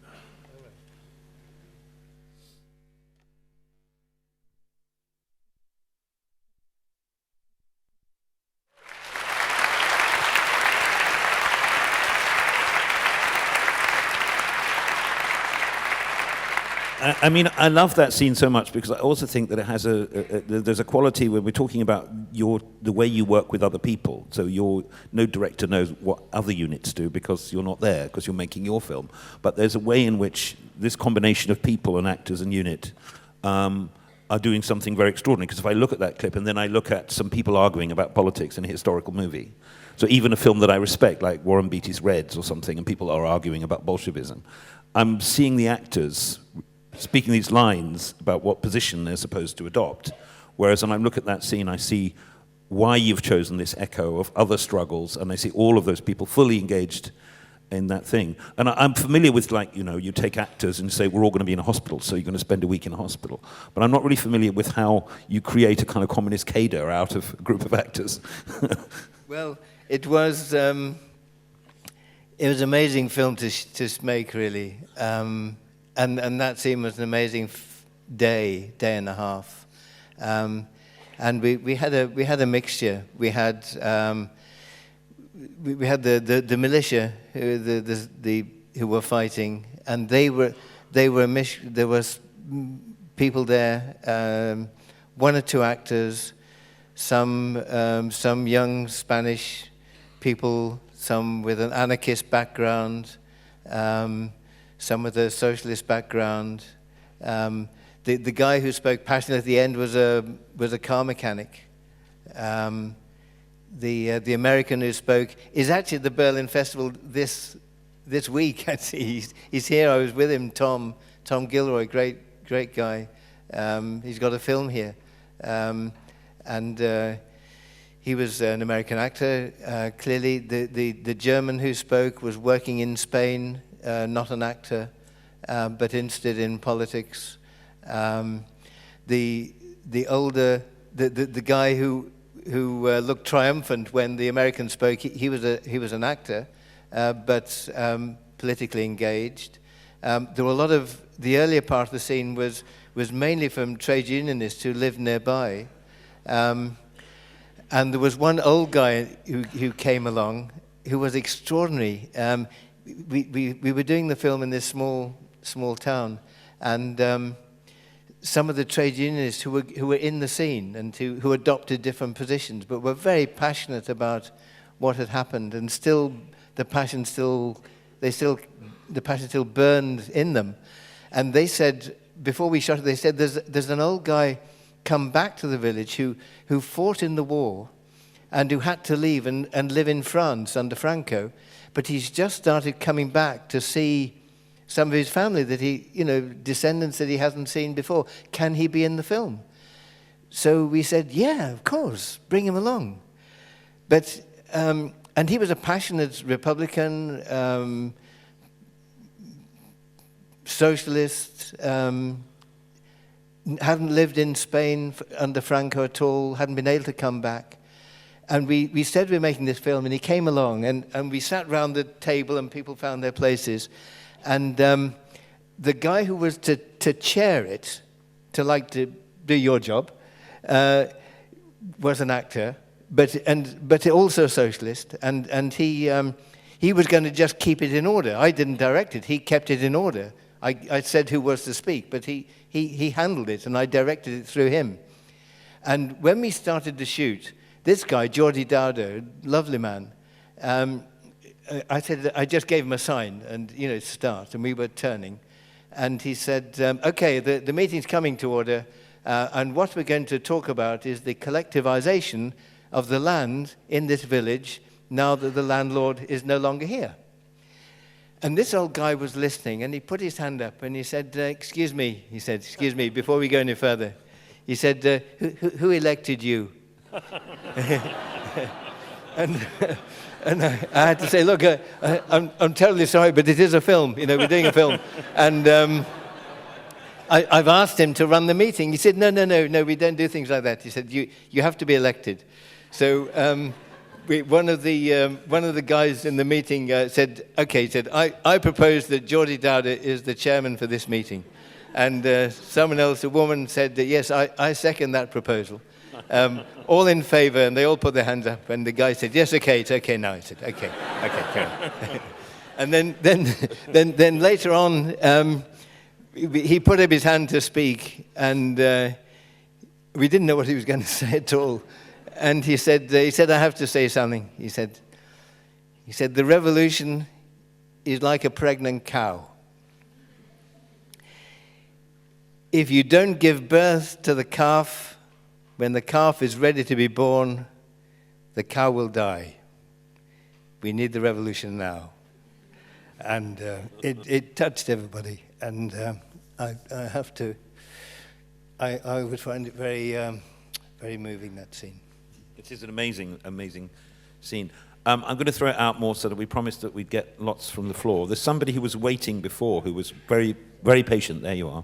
I mean, I love that scene so much because I also think that it has there's a quality where we're talking about the way you work with other people. So no director knows what other units do because you're not there, because you're making your film. But there's a way in which this combination of people and actors and unit are doing something very extraordinary. Because if I look at that clip and then I look at some people arguing about politics in a historical movie, so even a film that I respect, like Warren Beatty's Reds or something, and people are arguing about Bolshevism, I'm seeing the actors speaking these lines about what position they're supposed to adopt. Whereas when I look at that scene, I see why you've chosen this echo of other struggles, and I see all of those people fully engaged in that thing. And I'm familiar with, like, you take actors and say, we're all going to be in a hospital, so you're going to spend a week in a hospital. But I'm not really familiar with how you create a kind of communist cadre out of a group of actors. Well, it was an amazing film to make, really. And that scene was an amazing day and a half, and we had a mixture. We had the militia who were fighting, and there was people there, 1 or 2 actors, some young Spanish people, some with an anarchist background. Some with a socialist background. The guy who spoke passionately at the end was a car mechanic. The American who spoke is actually at the Berlin Festival this week. Actually, he's here. I was with him, Tom Gilroy, great guy. He's got a film here, and he was an American actor. Clearly, the German who spoke was working in Spain. Not an actor, but interested in politics. The guy who looked triumphant when the American spoke, he was an actor, but politically engaged. There were a lot of the earlier part of the scene was mainly from trade unionists who lived nearby, and there was one old guy who came along who was extraordinary. We were doing the film in this small town, and some of the trade unionists who were in the scene and who adopted different positions, but were very passionate about what had happened, and the passion still burned in them. And they said, before we shot it, they said, there's an old guy come back to the village who fought in the war and who had to leave and live in France under Franco. But he's just started coming back to see some of his family that descendants that he hasn't seen before. Can he be in the film? So we said, yeah, of course, bring him along. But, and he was a passionate Republican, socialist, hadn't lived in Spain under Franco at all, hadn't been able to come back. And we said we were making this film, and he came along, and we sat round the table, and people found their places. And the guy who was to chair it, to do your job, was an actor, but also a socialist, and he was going to just keep it in order. I didn't direct it; he kept it in order. I said who was to speak, but he handled it, and I directed it through him. And when we started to shoot, this guy, Jordi Dowdo, lovely man, I said, I just gave him a sign, and start, and we were turning. And he said, okay, the meeting's coming to order. And what we're going to talk about is the collectivization of the land in this village now that the landlord is no longer here. And this old guy was listening, and he put his hand up, and he said, excuse me, before we go any further. He said, who elected you? and I had to say, look, I'm terribly sorry, but it is a film. You know, we're doing a film. And I've asked him to run the meeting. He said, no, we don't do things like that. He said, you have to be elected. So one of the guys in the meeting said, okay, he said, I propose that Geordie Dowder is the chairman for this meeting. And someone else, a woman, said, yes, I second that proposal. All in favor, and they all put their hands up. And the guy said, yes, okay, it's okay now. He said, okay, fair enough. And then later on, he put up his hand to speak, and we didn't know what he was going to say at all. And he said, I have to say something. He said, the revolution is like a pregnant cow. If you don't give birth to the calf, when the calf is ready to be born, the cow will die. We need the revolution now. And it touched everybody. And I have to, I would find it very, very moving, that scene. It is an amazing, amazing scene. I'm going to throw it out more so that we promised that we'd get lots from the floor. There's somebody who was waiting before who was very, very patient. There you are.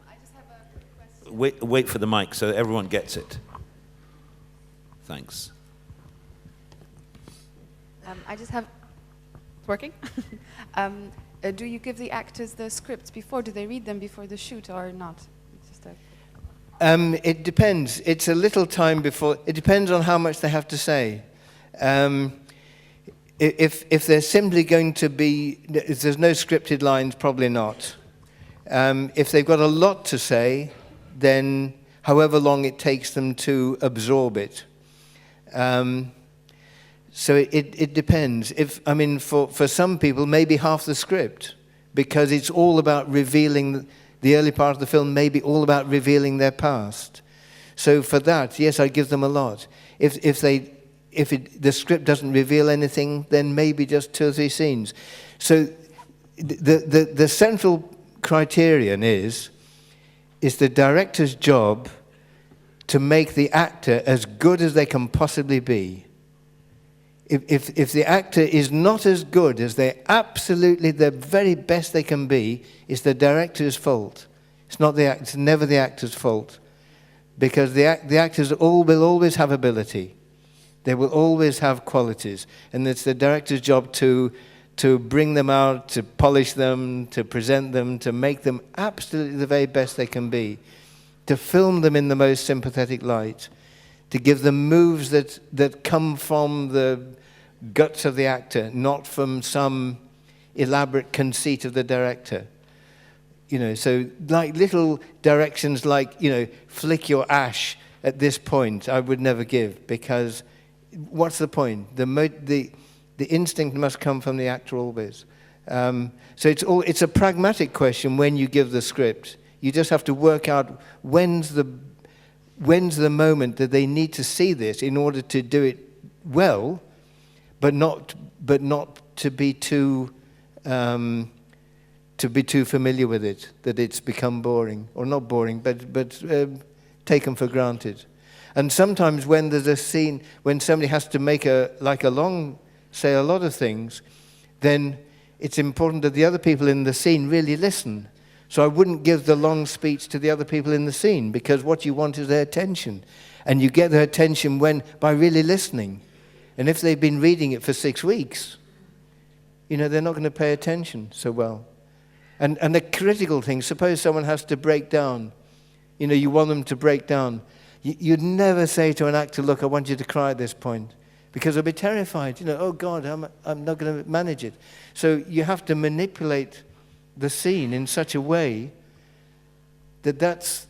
I just have a question. Wait for the mic so everyone gets it. Thanks. I just have... It's working? Do you give the actors the scripts before? Do they read them before the shoot or not? It's just a... It depends. It's a little time before. It depends on how much they have to say. If they're simply going to be, if there's no scripted lines, probably not. If they've got a lot to say, then however long it takes them to absorb it. So it depends. For some people, maybe half the script, because it's all about revealing. The early part of the film may be all about revealing their past. So for that, yes, I give them a lot. If the script doesn't reveal anything, then maybe just 2 or 3 scenes. So the central criterion is the director's job to make the actor as good as they can possibly be. If the actor is not as good as they're absolutely the very best they can be, it's the director's fault. It's never the actor's fault, because the actors will always have ability. They will always have qualities, and it's the director's job to bring them out, to polish them, to present them, to make them absolutely the very best they can be, to film them in the most sympathetic light, to give them moves that come from the guts of the actor, not from some elaborate conceit of the director. So like little directions like, flick your ash at this point, I would never give, because what's the point? The instinct must come from the actor always. So it's a pragmatic question when you give the script. You just have to work out when's the moment that they need to see this in order to do it well, but not to be too familiar with it, that it's become boring, or not boring, but taken for granted. And sometimes when there's a scene, when somebody has to make say a lot of things, then it's important that the other people in the scene really listen. So I wouldn't give the long speech to the other people in the scene, because what you want is their attention. And you get their attention by really listening. And if they've been reading it for 6 weeks, they're not going to pay attention so well. And the critical thing, suppose someone has to break down. You want them to break down. You'd never say to an actor, look, I want you to cry at this point, because they'll be terrified. Oh God, I'm not going to manage it. So you have to manipulate the scene in such a way that's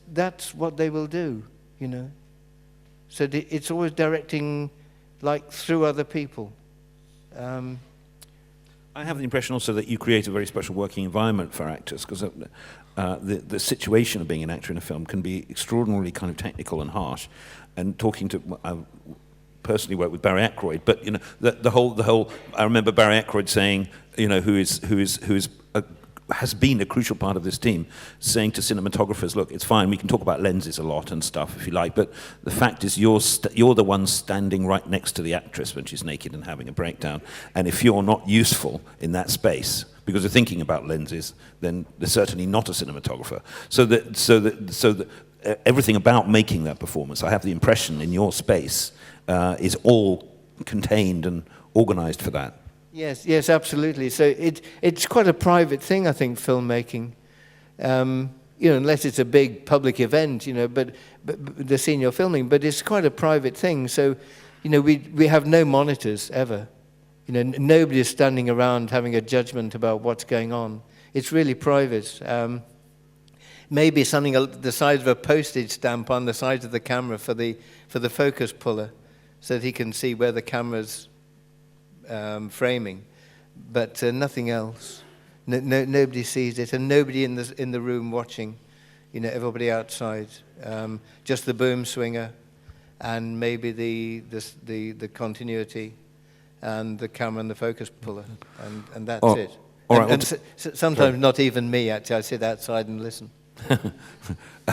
what they will do, So it's always directing through other people. I have the impression also that you create a very special working environment for actors, because the situation of being an actor in a film can be extraordinarily kind of technical and harsh. And talking to, I personally worked with Barry Ackroyd, but you know, the whole. I remember Barry Ackroyd saying, you know, who has been a crucial part of this team, saying to cinematographers, look, it's fine, we can talk about lenses a lot and stuff if you like, but the fact is you're the one standing right next to the actress when she's naked and having a breakdown, and if you're not useful in that space because you're thinking about lenses, then they're certainly not a cinematographer. So that everything about making that performance, I have the impression in your space, is all contained and organized for that. Yes, absolutely. So it's quite a private thing, I think, filmmaking. You know, unless it's a big public event, you know, but the scene you're filming, but it's quite a private thing. So, you know, we have no monitors ever. You know, nobody is standing around having a judgment about what's going on. It's really private. Maybe something the size of a postage stamp on the side of the camera for the focus puller, so that he can see where the camera's framing, but nothing else. Nobody sees it, and nobody in the room watching. You know, everybody outside. Just the boom swinger, and maybe the continuity, and the camera and the focus puller, and that's it. All right, and sometimes not even me. Actually, I sit outside and listen.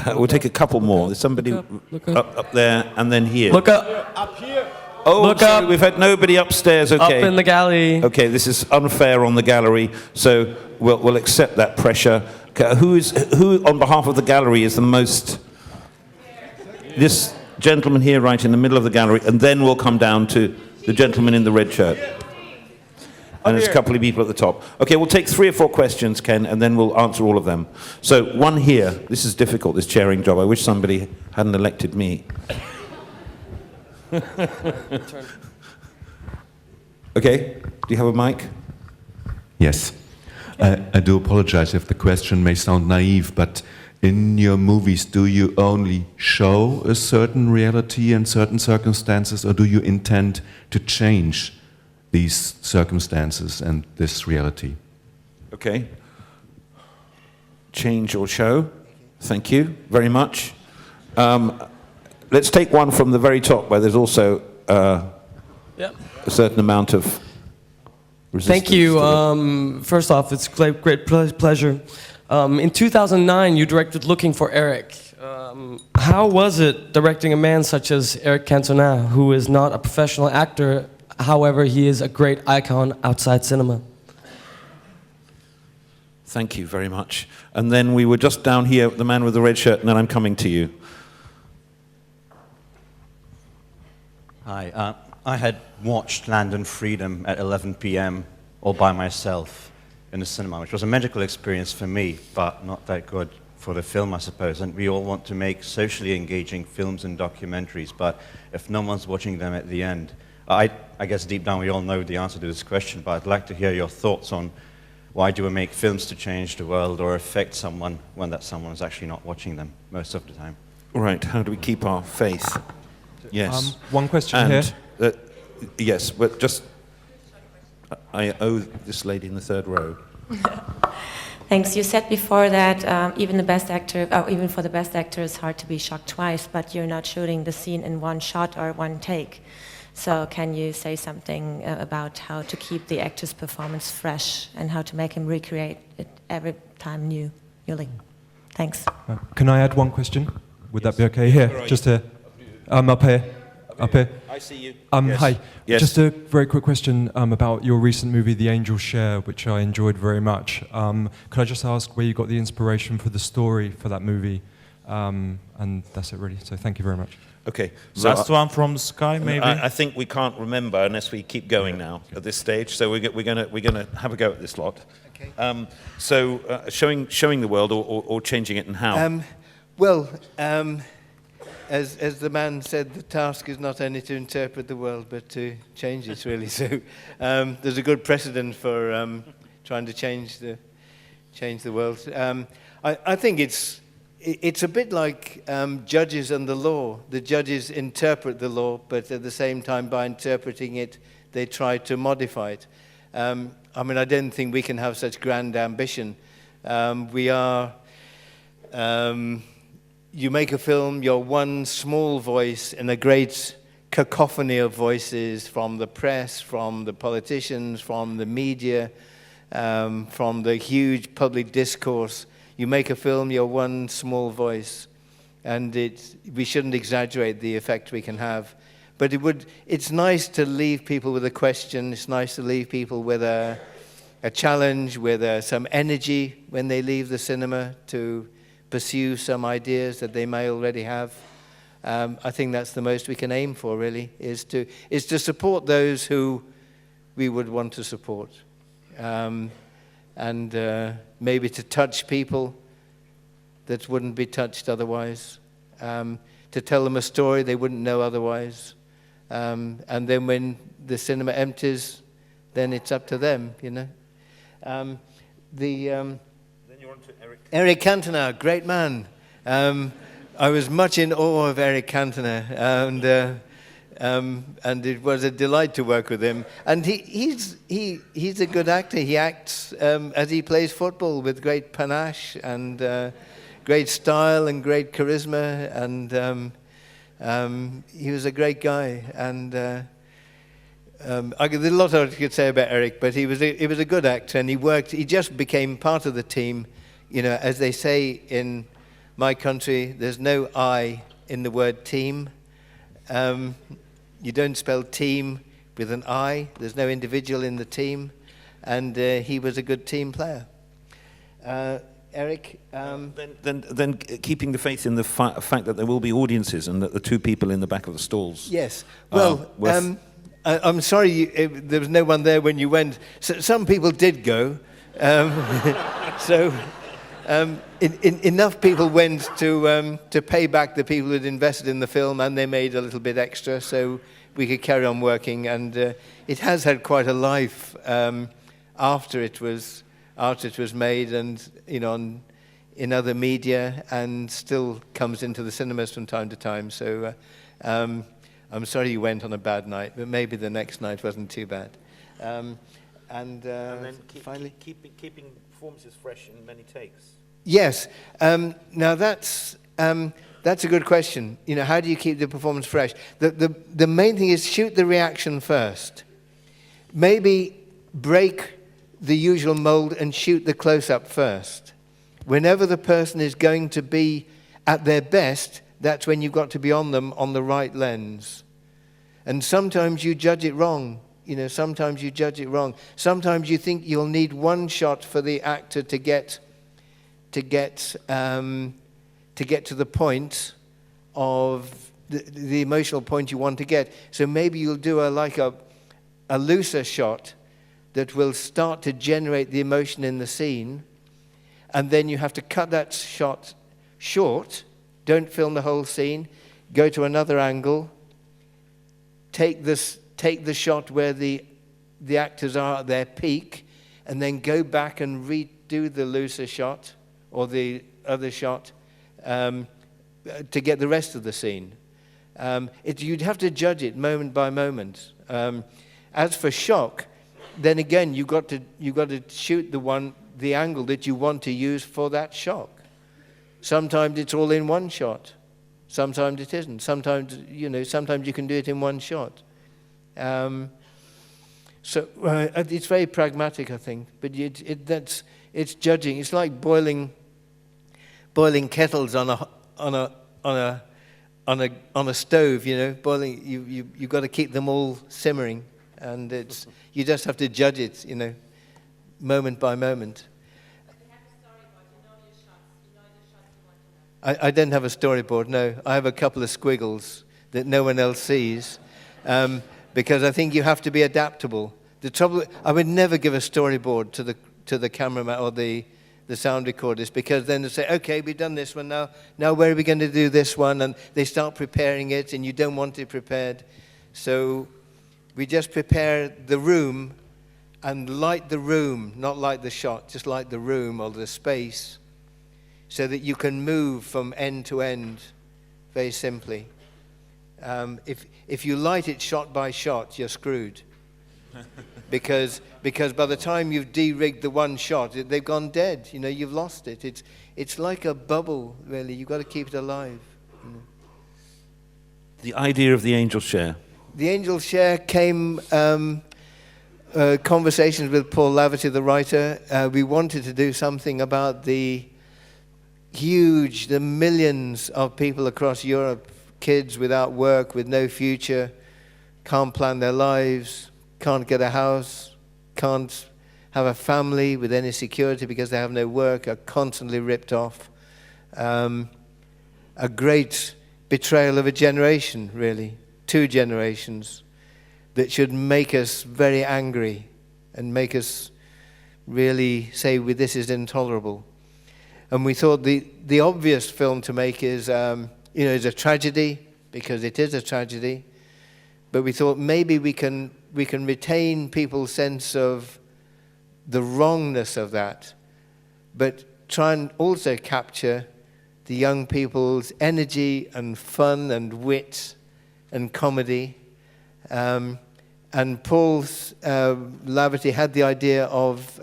We'll take a couple more. There's somebody up there, and then here. Look up. Up here. Oh, Look sorry, up. we've had nobody upstairs. Okay. Up in the gallery. Okay, this is unfair on the gallery, so we'll accept that pressure. Okay, who on behalf of the gallery is the most? This gentleman here, right in the middle of the gallery, and then we'll come down to the gentleman in the red shirt. And there's a couple of people at the top. Okay, we'll take 3 or 4 questions, Ken, and then we'll answer all of them. So one here. This is difficult, this chairing job. I wish somebody hadn't elected me. Okay, do you have a mic? Yes. I do apologize if the question may sound naive, but in your movies, do you only show a certain reality and certain circumstances, or do you intend to change these circumstances and this reality? Okay. Change or show. Thank you very much. Let's take one from the very top where there's also a certain amount of resistance. Thank you. First off, it's great pleasure. In 2009, you directed Looking for Eric. How was it directing a man such as Eric Cantona, who is not a professional actor, however, he is a great icon outside cinema? Thank you very much. And then we were just down here, the man with the red shirt, and then I'm coming to you. Hi. I had watched Land and Freedom at 11 p.m. all by myself in the cinema, which was a magical experience for me, but not that good for the film, I suppose. And we all want to make socially engaging films and documentaries, but if no one's watching them at the end, I guess deep down we all know the answer to this question, but I'd like to hear your thoughts on why do we make films to change the world or affect someone when that someone is actually not watching them most of the time? Right, how do we keep our faith? Yes. One question here. Yes, but just, I owe this lady in the third row. Thanks. You said before that even the best actor, even for the best actor, it's hard to be shocked twice, but you're not shooting the scene in one shot or one take. So can you say something about how to keep the actor's performance fresh and how to make him recreate it every time newly? Thanks. Can I add one question? Would that be okay? Here, just here. Up here. Up here. I see you. Yes. Hi. Yes. Just a very quick question about your recent movie, The Angels Share, which I enjoyed very much. Could I just ask where you got the inspiration for the story for that movie? And that's it, really. So thank you very much. Okay. So last one from the sky, maybe. I think we can't remember unless we keep going now at this stage. So we're gonna have a go at this lot. Okay. Showing the world or changing it, and how? As the man said, the task is not only to interpret the world, but to change it, really. So there's a good precedent for trying to change the world. I think it's a bit like judges and the law. The judges interpret the law, but at the same time, by interpreting it, they try to modify it. I mean, I don't think we can have such grand ambition. You make a film, you're one small voice in a great cacophony of voices from the press, from the politicians, from the media, from the huge public discourse. You make a film, you're one small voice. And we shouldn't exaggerate the effect we can have. But it's nice to leave people with a question. It's nice to leave people with a challenge, with some energy when they leave the cinema to pursue some ideas that they may already have. I think that's the most we can aim for, really, is to support those who we would want to support. And maybe to touch people that wouldn't be touched otherwise, to tell them a story they wouldn't know otherwise. And then when the cinema empties, then it's up to them, you know. Then you're on to Eric. Eric Cantona, great man. I was much in awe of Eric Cantona, and it was a delight to work with him. And he's a good actor. He acts as he plays football with great panache and great style and great charisma, and he was a great guy. And there's a lot I could say about Eric, but he was a good actor, and he just became part of the team. You know, as they say in my country, there's no I in the word team. You don't spell team with an I. There's no individual in the team, and he was a good team player. Eric? Then keeping the faith in the fact that there will be audiences and that the two people in the back of the stalls. Yes. Well, I'm sorry there was no one there when you went. So, some people did go. Enough people went to pay back the people who had invested in the film, and they made a little bit extra, so we could carry on working. And it has had quite a life after it was made, and you know, in other media, and still comes into the cinemas from time to time. So I'm sorry you went on a bad night, but maybe the next night wasn't too bad. And then finally, keeping performances fresh in many takes. Yes. Now that's a good question. You know, how do you keep the performance fresh? The main thing is shoot the reaction first. Maybe break the usual mold and shoot the close-up first. Whenever the person is going to be at their best, that's when you've got to be on them on the right lens. And sometimes you judge it wrong. You know, sometimes you judge it wrong. Sometimes you think you'll need one shot for the actor to get to the point of the emotional point you want to get. So maybe you'll do a looser shot that will start to generate the emotion in the scene, and then you have to cut that shot short. Don't film the whole scene. Go to another angle. Take the shot where the actors are at their peak, and then go back and redo the looser shot or the other shot to get the rest of the scene. You'd have to judge it moment by moment. As for shock, then again you've got to shoot the angle that you want to use for that shock. Sometimes it's all in one shot. Sometimes it isn't. Sometimes you can do it in one shot. So it's very pragmatic, I think. But it's judging. It's like boiling kettles on a stove. You know, boiling. You've got to keep them all simmering, and you just have to judge it. You know, moment by moment. I don't have a storyboard, no. I have a couple of squiggles that no one else sees, because I think you have to be adaptable. The trouble, I would never give a storyboard to the cameraman or the sound recorders, because then they say, okay, we've done this one now. Now where are we going to do this one? And they start preparing it, and you don't want it prepared. So we just prepare the room and light the room, not light the shot, just light the room or the space, so that you can move from end to end very simply. If you light it shot by shot, you're screwed. because by the time you've de-rigged the one shot, they've gone dead. You know, you've lost it. It's like a bubble, really. You've got to keep it alive. You know. The idea of the angel share. The angel share came conversations with Paul Laverty, the writer. We wanted to do something about the millions of people across Europe, kids without work, with no future, can't plan their lives, can't get a house, can't have a family with any security because they have no work, are constantly ripped off. A great betrayal of a generation, really, 2 generations, that should make us very angry and make us really say, well, this is intolerable. And we thought the obvious film to make is, is a tragedy, because it is a tragedy. But we thought maybe we can retain people's sense of the wrongness of that, but try and also capture the young people's energy and fun and wit and comedy. And Paul Laverty had the idea of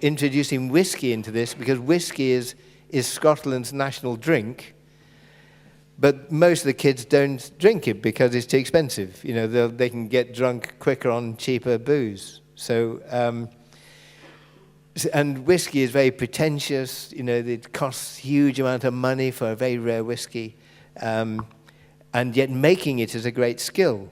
introducing whiskey into this, because whiskey is Scotland's national drink, but most of the kids don't drink it because it's too expensive. You know, they can get drunk quicker on cheaper booze. So, and whiskey is very pretentious. You know, it costs a huge amount of money for a very rare whiskey, and yet making it is a great skill,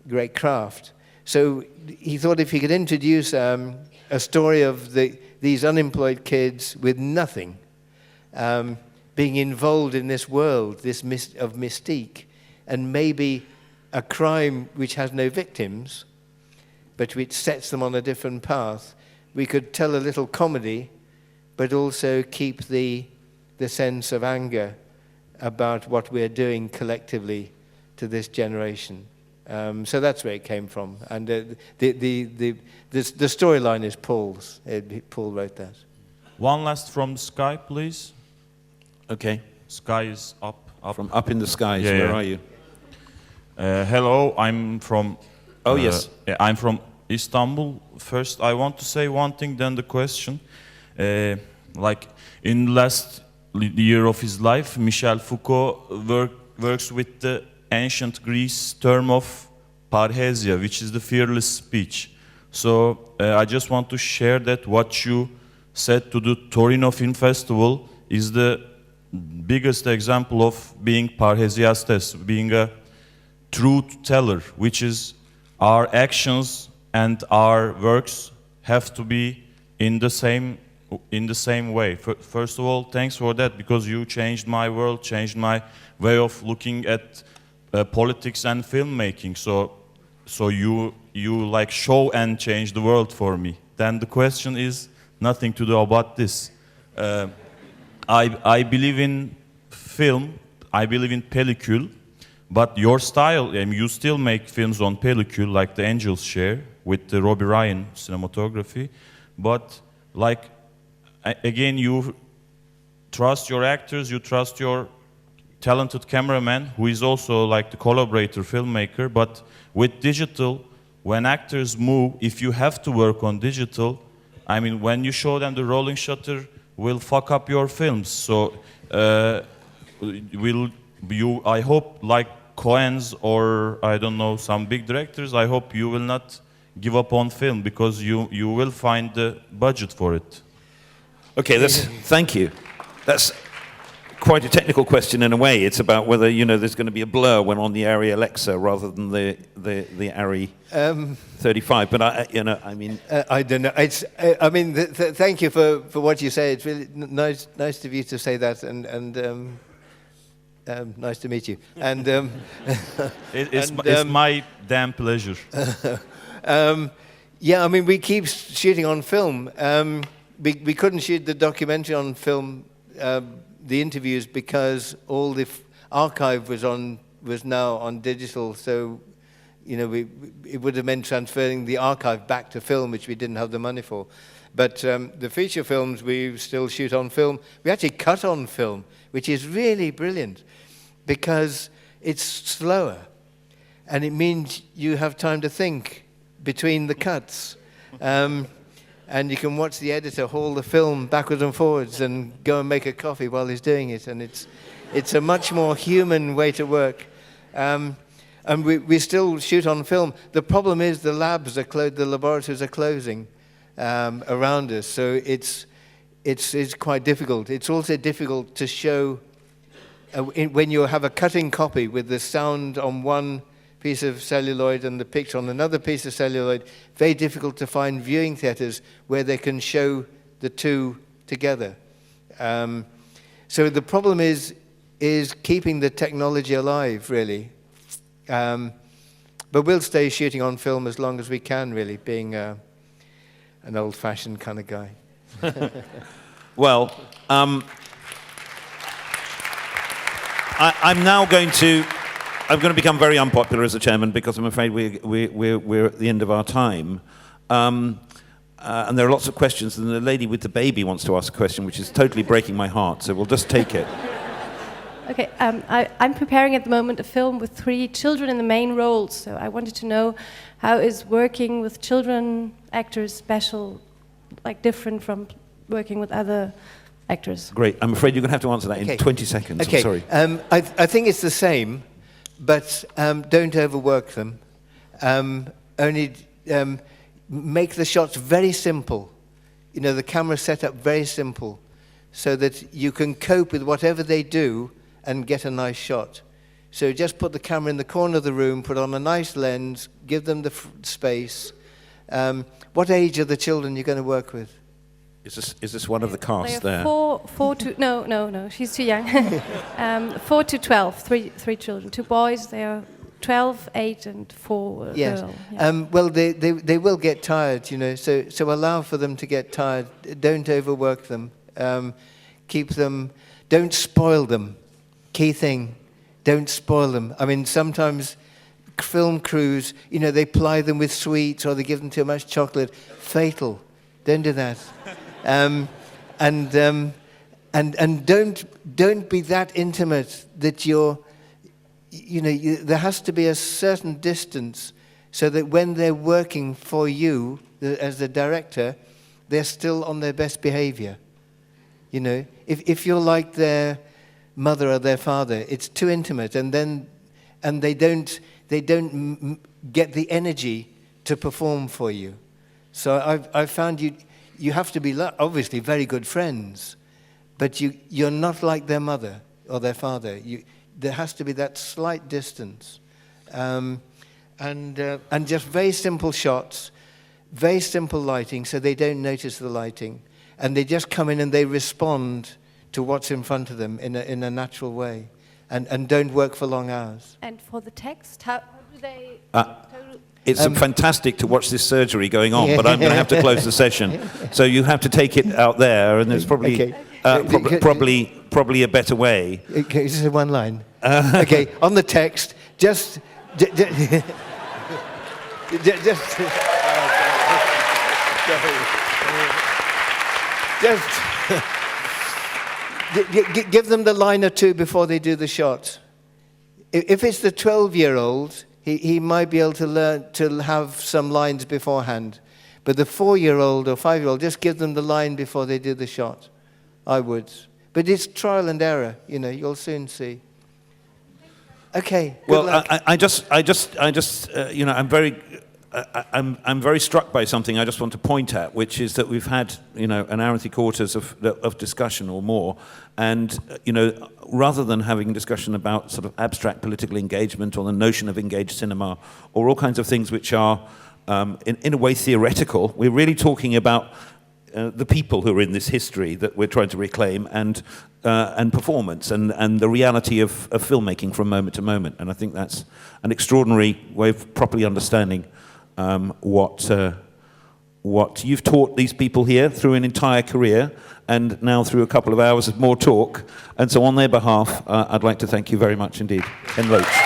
great craft. So he thought if he could introduce a story of these unemployed kids with nothing, being involved in this world, of mystique, and maybe a crime which has no victims, but which sets them on a different path, we could tell a little comedy, but also keep the sense of anger about what we're doing collectively to this generation. So that's where it came from. And the storyline is Paul's. Paul wrote that. One last from the sky, please. Okay. Sky is up. From up in the skies, Yeah, where yeah. are you? Hello, I'm from... Oh, yes. Yeah, I'm from Istanbul. First, I want to say one thing, then the question. Like, in last year of his life, Michel Foucault works with the ancient Greece term of parrhesia, which is the fearless speech. So I just want to share that what you said to the Torino Film Festival is the biggest example of being parrhesiastes, being a truth teller, which is our actions and our works have to be in the same way. First of all, thanks for that, because you changed my world, changed my way of looking at politics and filmmaking. So you like show and change the world for me. Then the question is nothing to do about this. I believe in film, I believe in pellicule, but your style, you still make films on pellicule like The Angels Share with the Robbie Ryan cinematography, but like, again, you trust your actors, you trust your talented cameraman, who is also like the collaborator filmmaker, but with digital, when actors move, if you have to work on digital, I mean, when you show them the rolling shutter, will fuck up your films. So I hope, like Coens or I don't know, some big directors, I hope you will not give up on film, because you will find the budget for it. Okay, thank you. That's quite a technical question in a way. It's about whether, there's going to be a blur when on the Arri Alexa rather than the Arri 35. But I don't know. Thank you for what you say. It's really nice of you to say that, and nice to meet you. And it's my damn pleasure. We keep shooting on film. We couldn't shoot the documentary on film, the interviews, because all the archive was now on digital. So, it would have meant transferring the archive back to film, which we didn't have the money for. But the feature films we still shoot on film. We actually cut on film, which is really brilliant, because it's slower. and it means you have time to think between the cuts. And you can watch the editor haul the film backwards and forwards and go and make a coffee while he's doing it. And it's a much more human way to work. And we still shoot on film. The problem is the laboratories are closing around us. So it's quite difficult. It's also difficult to show when you have a cutting copy with the sound on one piece of celluloid and the picture on another piece of celluloid, very difficult to find viewing theatres where they can show the two together. So the problem is keeping the technology alive, really. But we'll stay shooting on film as long as we can, really, being an old-fashioned kind of guy. Well, I'm now going to become very unpopular as a chairman because I'm afraid we're at the end of our time. And there are lots of questions, and the lady with the baby wants to ask a question, which is totally breaking my heart, so we'll just take it. Okay, I'm preparing at the moment a film with 3 children in the main roles, so I wanted to know how is working with children actors special, like different from working with other actors? Great. I'm afraid you're going to have to answer that in 20 seconds. Okay. I'm sorry. I think it's the same, but don't overwork them. Only make the shots very simple. You know, the camera setup very simple, so that you can cope with whatever they do and get a nice shot. So just put the camera in the corner of the room, put on a nice lens, give them the space. What age are the children you're going to work with? Is this one of the cast They're there? four to no, she's too young. 4 to 12, three children, 2 boys. They are 12, 8, and 4 Yes. girls. Yeah. Well, they will get tired, you know. So allow for them to get tired. Don't overwork them. Keep them. Don't spoil them. Key thing. Don't spoil them. I mean, sometimes film crews, you know, they ply them with sweets or they give them too much chocolate. Fatal. Don't do that. And don't be that intimate that there has to be a certain distance so that when they're working for you as the director, they're still on their best behavior. You know, if you're like their mother or their father, it's too intimate, and they don't get the energy to perform for you. So I've found you have to be obviously very good friends, but you're not like their mother or their father. There has to be that slight distance, and just very simple shots, very simple lighting, so they don't notice the lighting, and they just come in and they respond to what's in front of them in a natural way, and don't work for long hours. And for the text, how do they? It's fantastic to watch this surgery going on, but I'm going to have to close the session. So you have to take it out there, and there's probably probably a better way. Okay, this is one line. Okay, on the text, just give them the line or two before they do the shot. If it's the 12-year-old, he might be able to learn to have some lines beforehand. But the 4-year-old or 5-year-old, just give them the line before they do the shot. I would. But it's trial and error, you know, you'll soon see. Okay. Well, I just, you know, I'm very struck by something I just want to point at, which is that we've had, you know, an hour and 3/4 of discussion or more, and, you know, rather than having a discussion about sort of abstract political engagement or the notion of engaged cinema or all kinds of things which are, in a way, theoretical, we're really talking about the people who are in this history that we're trying to reclaim, and performance, and the reality of filmmaking from moment to moment. And I think that's an extraordinary way of properly understanding what you've taught these people here through an entire career, and now through a couple of hours of more talk. And so on their behalf, I'd like to thank you very much indeed. Ken Loach.